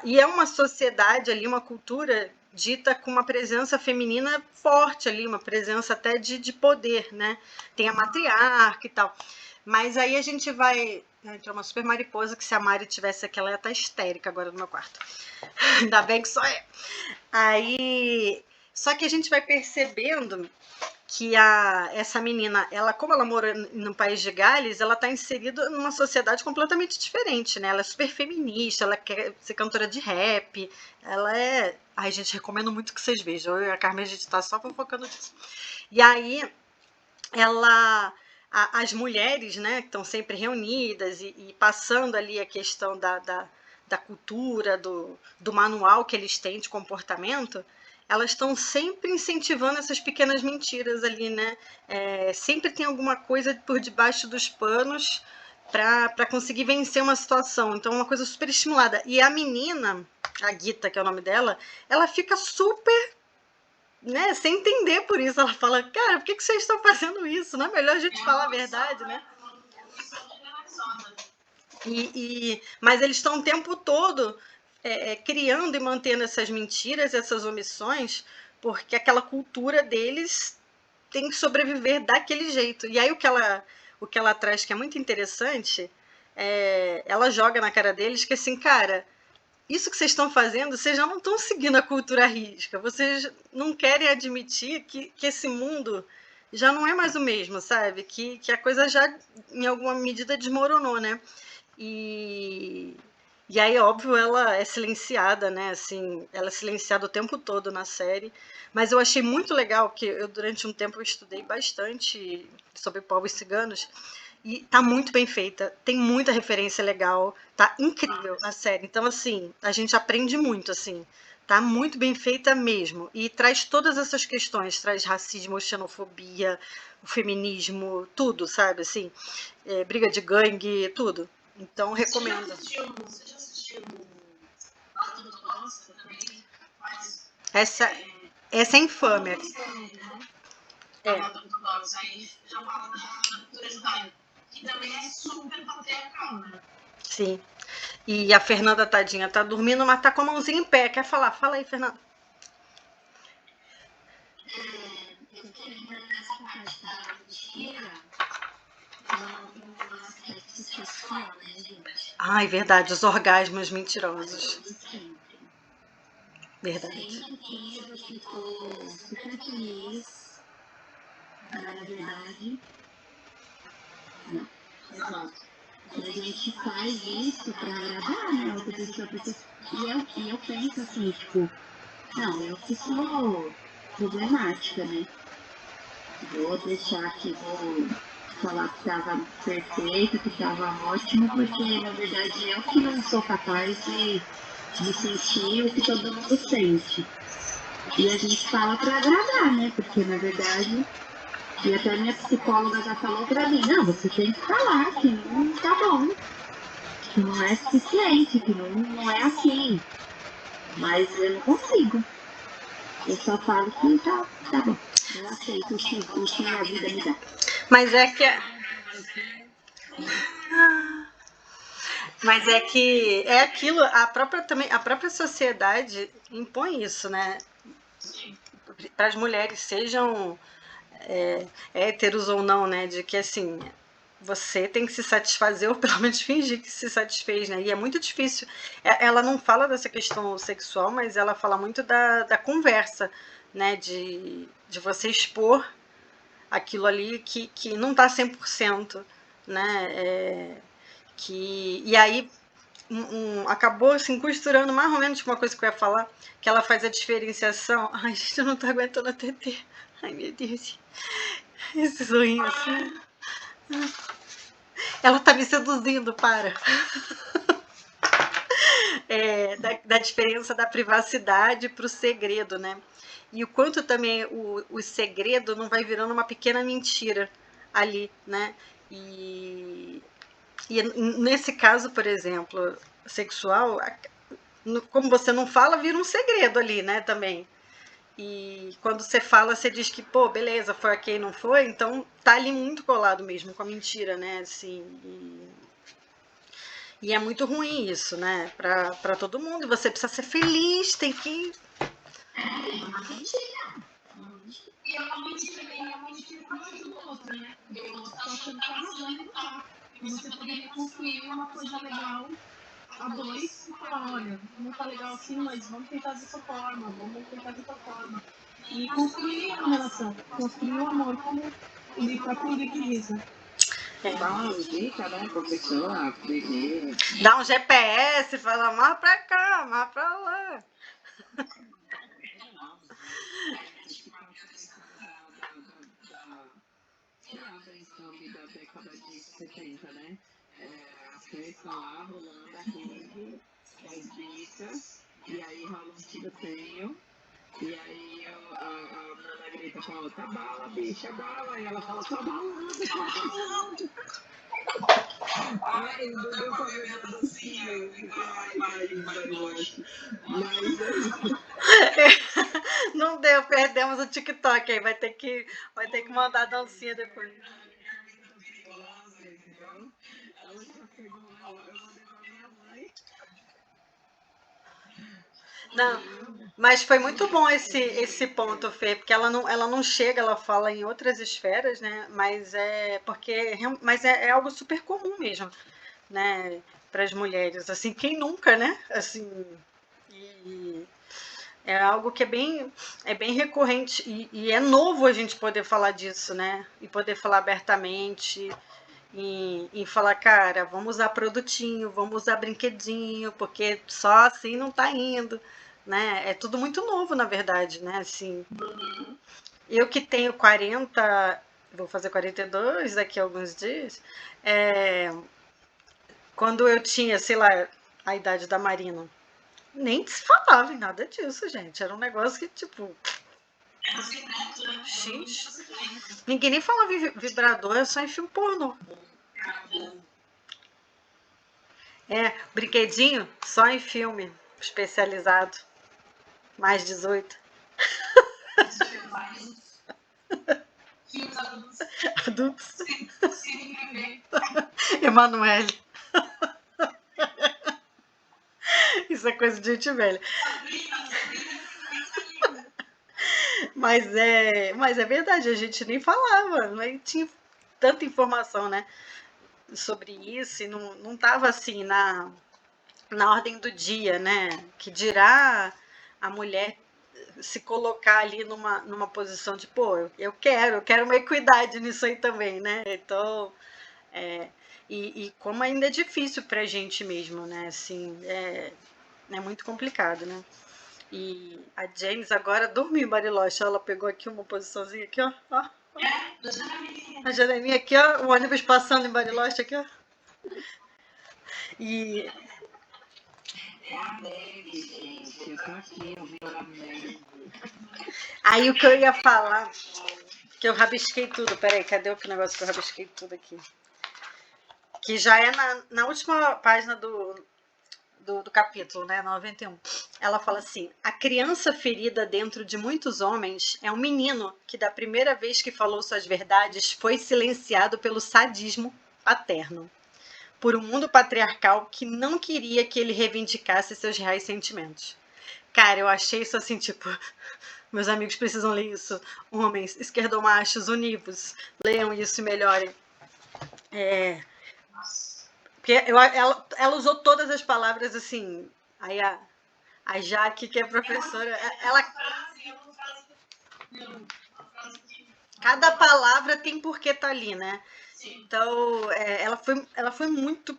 e é uma sociedade ali, uma cultura dita com uma presença feminina forte ali, uma presença até de poder, né? Tem a matriarca e tal. Mas aí a gente vai. Entrou uma super mariposa que se a Mari tivesse aqui, ela ia estar histérica agora no meu quarto. Ainda bem que só é. Aí. Só que a gente vai percebendo que essa menina, como ela mora no País de Gales, ela está inserida numa sociedade completamente diferente, né? Ela é super feminista, ela quer ser cantora de rap, ela é. Ai, gente, recomendo muito que vocês vejam. Eu e a Carmen, a gente está só fofocando disso. E aí, as mulheres, né, que estão sempre reunidas e passando ali a questão da cultura, do manual que eles têm de comportamento, elas estão sempre incentivando essas pequenas mentiras ali, né? Sempre tem alguma coisa por debaixo dos panos para conseguir vencer uma situação. Então, é uma coisa super estimulada. E a menina, a Gita, que é o nome dela, ela fica super, né, sem entender por isso. Ela fala, cara, por que vocês estão fazendo isso? Não é melhor a gente falar a verdade, né? Mas eles estão o tempo todo criando e mantendo essas mentiras, essas omissões, porque aquela cultura deles tem que sobreviver daquele jeito. E aí o que ela traz, que é muito interessante, ela joga na cara deles que assim, cara, isso que vocês estão fazendo, vocês já não estão seguindo a cultura à risca, vocês não querem admitir que esse mundo já não é mais o mesmo, sabe? Que a coisa já, em alguma medida, desmoronou, né? E, e aí, óbvio, ela é silenciada, né? Assim, ela é silenciada o tempo todo na série. Mas eu achei muito legal, que eu, durante um tempo, eu estudei bastante sobre povos ciganos. E tá muito bem feita, tem muita referência legal, tá incrível a série. Então, assim, a gente aprende muito, assim. Tá muito bem feita mesmo. E traz todas essas questões, traz racismo, xenofobia, o feminismo, tudo, sabe? Assim, briga de gangue, tudo. Então, recomendo. Você já assistiu Mato do Nossa também? Essa é infâmia. Mato do Nossa, aí já fala da cultura judaica, que também é super patriarcal, né? Sim. E a Fernanda, tadinha, tá dormindo, mas tá com a mãozinha em pé. Quer falar? Fala aí, Fernanda. Eu fiquei lembrando dessa parte da mentira. Ela tem um aspecto sexual, né, gente? Ai, verdade, os orgasmos mentirosos. Sempre. Verdade. Sempre tem, eu fico super feliz mas na verdade, não. Exato. E a gente faz isso pra agradar, né, a outra pessoa, porque e eu penso assim, tipo, não, eu que sou problemática, né? Vou deixar que vou falar que estava perfeito, que estava ótimo, porque na verdade eu que não sou capaz de sentir o que todo mundo sente. E a gente fala para agradar, né? Porque na verdade, e até minha psicóloga já falou para mim, não, você tem que falar que não tá bom, que não é suficiente, que não é assim. Mas eu não consigo. Eu só falo que tá bom. Eu aceito o que a vida me dá. Mas é que é aquilo, a própria sociedade impõe isso, né? Para as mulheres, sejam héteros ou não, né? De que assim, você tem que se satisfazer ou pelo menos fingir que se satisfez, né? E é muito difícil. Ela não fala dessa questão sexual, mas ela fala muito da conversa, né? De você expor aquilo ali que não está 100%, né? E aí acabou assim costurando mais ou menos uma coisa que eu ia falar, que ela faz a diferenciação. Ai, gente, eu não tô aguentando a TT. Ai, meu Deus. Esse sorrinho assim. Ela tá me seduzindo, para. Da diferença da privacidade pro segredo, né? E o quanto também o segredo não vai virando uma pequena mentira ali, né? E nesse caso, por exemplo, sexual, como você não fala, vira um segredo ali, né, também. E quando você fala, você diz que, pô, beleza, foi ok, não foi, então tá ali muito colado mesmo com a mentira, né, assim. E é muito ruim isso, né, pra todo mundo. Você precisa ser feliz, tem que. E é uma mentira que não ajuda o outro, né? Porque o outro tá achando que tá arrasando e não tá. E você poderia construir uma coisa legal a dois e falar, olha, não tá legal assim, mas vamos tentar dessa forma, vamos tentar dessa forma. E construir a relação, construir o amor, como o próprio livro diz, né? Dá umas dicas, né, pra pessoa aprender. Dá um GPS, fala mais pra cá, mais pra lá. Da década de 70, né? As três lá rolando aqui, as dicas, e aí rola um tiroteio, e aí a Nana grita pra outra, bala, bicha, bala, e ela fala, tô balando, tô balando. Ai, não deu pra ver a dancinha, vai, eu acho. Mas é isso. Não deu, perdemos o TikTok aí, vai ter que mandar a dancinha depois. Ela já pegou, eu mandei pra minha mãe. Não, mas foi muito bom esse ponto, Fê, porque ela não chega, ela fala em outras esferas, né? Mas é algo super comum mesmo, né? Para as mulheres, assim, quem nunca, né? Assim, e é algo que é bem recorrente e é novo a gente poder falar disso, né? E poder falar abertamente e falar, cara, vamos usar produtinho, vamos usar brinquedinho, porque só assim não tá indo, né? É tudo muito novo, na verdade, né? Assim, eu que tenho 40, vou fazer 42 daqui a alguns dias, quando eu tinha, sei lá, a idade da Marina, nem se falava em nada disso, gente. Era um negócio que, tipo, X. Ninguém nem falava em vibrador, é só em filme pornô. Brinquedinho só em filme especializado. Mais 18. Adultos. Emanuele. Isso é coisa de gente velha. Mas é verdade, a gente nem falava, nem tinha tanta informação, né, sobre isso e não tava assim na ordem do dia, né? Que dirá a mulher se colocar ali numa posição de, pô, eu quero uma equidade nisso aí também, né? Então, e como ainda é difícil pra gente mesmo, né? Assim, é muito complicado, né? E a James agora dormiu, Bariloche. Ela pegou aqui uma posiçãozinha aqui, ó. A janelinha aqui, ó. O ônibus passando em Bariloche aqui, ó. E É a neve, gente. Eu tô aqui, eu vi a neve. aí o que eu ia falar, que eu rabisquei tudo. Peraí, cadê o negócio que eu rabisquei tudo aqui? Que já é na última página do capítulo, né, 91. Ela fala assim: a criança ferida dentro de muitos homens é um menino que, da primeira vez que falou suas verdades, foi silenciado pelo sadismo paterno, por um mundo patriarcal que não queria que ele reivindicasse seus reais sentimentos. Cara, eu achei isso assim, tipo, meus amigos precisam ler isso. Homens, esquerdomachos, univos, leiam isso e melhorem. Porque ela usou todas as palavras assim. Aí a Jaque, que é professora, cada palavra tem porquê tá ali, né? Então, ela foi muito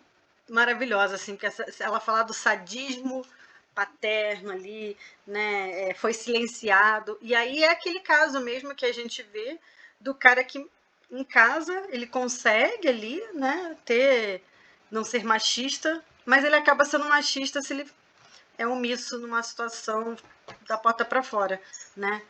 maravilhosa, assim, porque ela fala do sadismo paterno ali, né? Foi silenciado. E aí é aquele caso mesmo que a gente vê do cara que em casa ele consegue ali, né, não ser machista, mas ele acaba sendo machista se ele é omisso numa situação da porta para fora, né?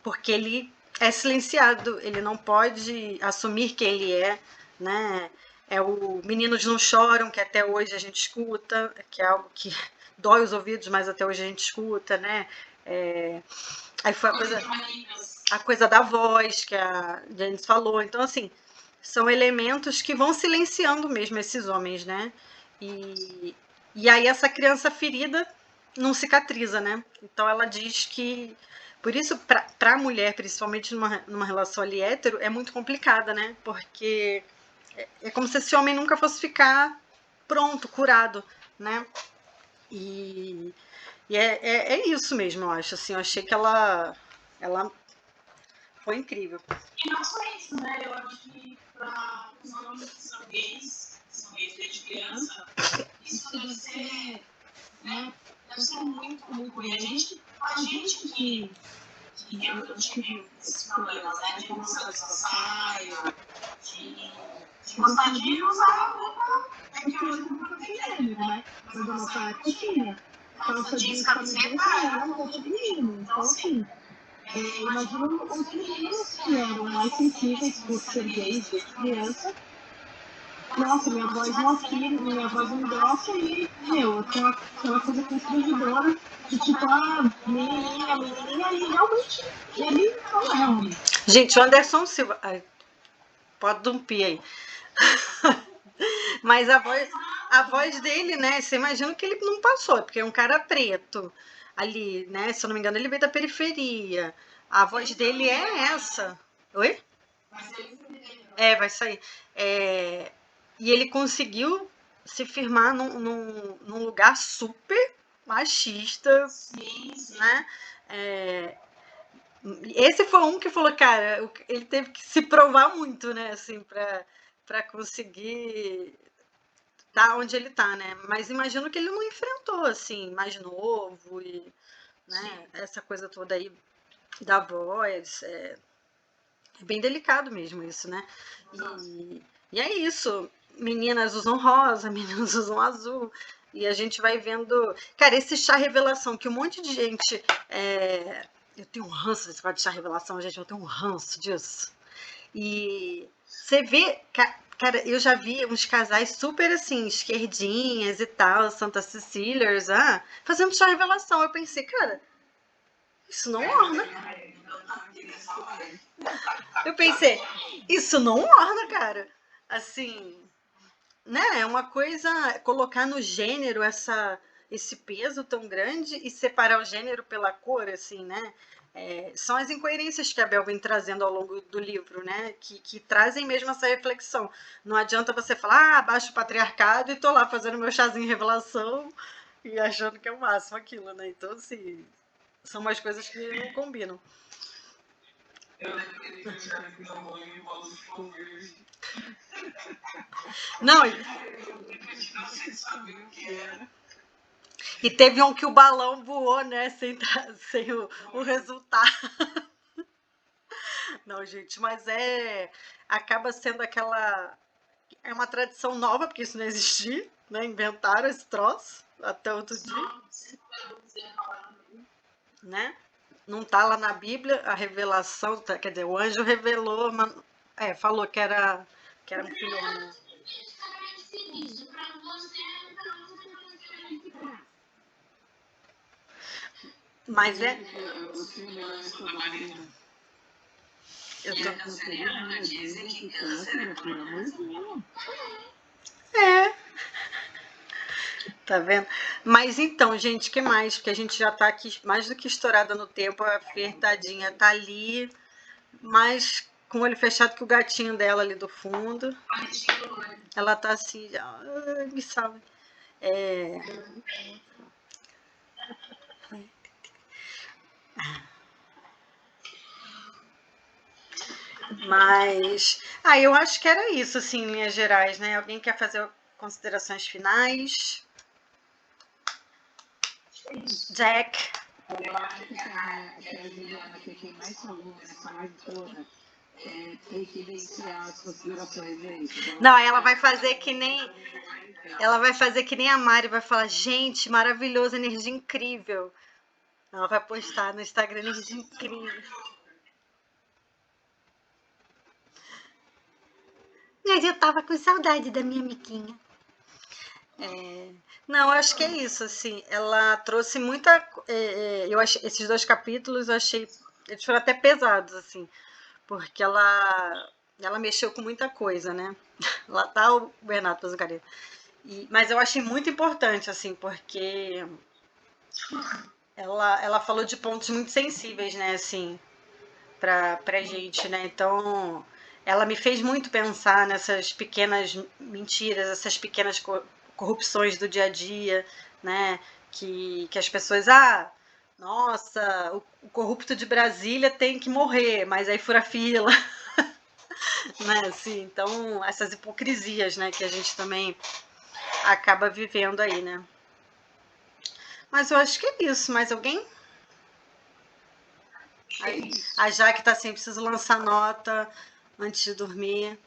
Porque ele é silenciado, ele não pode assumir quem ele é, né? É o Meninos Não Choram, que até hoje a gente escuta, que é algo que dói os ouvidos, mas até hoje a gente escuta, né? Aí foi a coisa da voz, que a Janice falou. Então, assim, são elementos que vão silenciando mesmo esses homens, né? E aí essa criança ferida não cicatriza, né? Então ela diz que. Por isso, para a mulher, principalmente numa relação ali hétero, é muito complicada, né? Porque é como se esse homem nunca fosse ficar pronto, curado, né? E é isso mesmo, eu acho. Assim, eu achei que ela foi incrível. E não só isso, né? Eu acho que para os homens que são gays desde criança, isso deve ser, né? Deve ser muito, muito ruim. A gente que eu tive esses problemas, né? De gostar de saia, de gostar de usar roupa. É que hoje não tem ele, né? Mas na nossa época tinha. Calça jeans, camiseta, era uma roupa de menino. Então, assim, imagina os meninos que eram mais sensíveis por ser gays desde criança. Nossa, minha voz não afina, minha voz não grossa e, meu, aquela coisa constrangedora de tipo, menininha, e realmente ele não é homem. Gente, o Anderson Silva. Ai, pode dumpir aí. Mas a voz dele, né? Você imagina que ele não passou, porque é um cara preto ali, né? Se eu não me engano, ele veio da periferia. A voz dele é essa. Oi? Vai sair. E ele conseguiu se firmar num lugar super machista, né? Esse foi um que falou, cara, ele teve que se provar muito, né? Assim, pra conseguir tá onde ele tá, né? Mas imagino que ele não enfrentou, assim, mais novo e, né, essa coisa toda aí da voz. É bem delicado mesmo isso, né? E é isso. Meninas usam rosa, meninos usam azul. E a gente vai vendo. Cara, esse chá revelação, que um monte de gente. Eu tenho um ranço desse negócio de chá revelação, gente. Eu tenho um ranço disso. E você vê, cara, eu já vi uns casais super assim, esquerdinhas e tal, Santa Cecílias, fazendo chá revelação. Eu pensei, cara, isso não orna. Eu pensei, isso não orna, cara. Assim, né? É uma coisa colocar no gênero esse peso tão grande e separar o gênero pela cor, assim, né? São as incoerências que a Bel vem trazendo ao longo do livro, né? Que trazem mesmo essa reflexão. Não adianta você falar, abaixo o patriarcado e tô lá fazendo meu chazinho revelação e achando que é o máximo aquilo, né? Então, assim, São umas coisas que não combinam. Eu lembro que ele foi chegar com meu mãe e o Paulo ficou verde. Não, Sem saber o que era. e teve um que o balão voou, né? Sem o resultado. Não, gente, mas acaba sendo aquela. É uma tradição nova, porque isso não existia, né? Inventaram esse troço até outro dia, né? Não tá lá na Bíblia a revelação, quer dizer, o anjo revelou, mas, falou que era um filho homem. Mas é. Dizem que câncer é por amorzinho. Tá vendo? Mas então, gente, que mais? Porque a gente já tá aqui mais do que estourada no tempo. A Fer, tadinha, tá ali, mais com o olho fechado que o gatinho dela ali do fundo. Ela tá assim, ai, me salve. Mas, eu acho que era isso, assim, em linhas gerais, né? Alguém quer fazer considerações finais? Jack? Eu acho que a Juliana, que quem mais falou nessa live toda, tem que evidenciar as considerações aí. Não, ela vai fazer que nem. Ela vai fazer que nem a Mari, vai falar, gente, maravilhoso, energia incrível. Ela vai postar no Instagram, energia incrível. Mas eu tava com saudade da minha amiguinha. Não, eu acho que é isso, assim. Ela trouxe muita. Eu achei, esses 2 capítulos eu achei. Eles foram até pesados, assim. Porque ela mexeu com muita coisa, né? Lá tá o Bernardo Pazucareta. Mas eu achei muito importante, assim, porque ela falou de pontos muito sensíveis, né, assim, pra gente, né? Então, ela me fez muito pensar nessas pequenas mentiras, essas pequenas corrupções do dia a dia, né? Que as pessoas, nossa, o corrupto de Brasília tem que morrer, mas aí fura fila, né? Assim, então, essas hipocrisias, né, que a gente também acaba vivendo aí, né? Mas eu acho que é isso. Mais alguém? A Jaque tá assim, preciso lançar nota antes de dormir.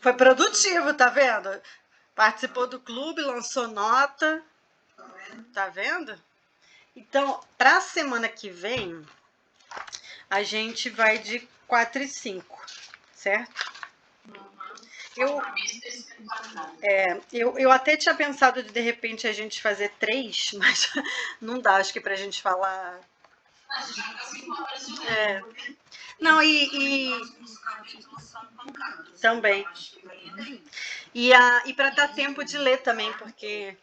Foi produtivo, tá vendo? Participou do clube, lançou nota. Tá vendo? Então, pra semana que vem, a gente vai de 4 e 5, certo? Eu até tinha pensado de repente a gente fazer 3, mas não dá, acho que pra gente falar. Não, também. E para dar tempo de ler também, porque,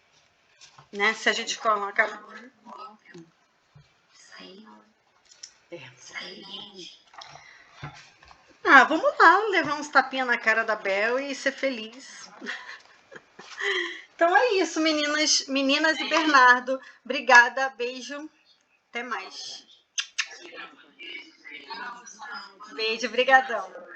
né, se a gente coloca. Vamos lá, levar uns tapinha na cara da Bel e ser feliz. Então é isso, meninas e Bernardo. Obrigada, beijo. Até mais. Beijo, brigadão.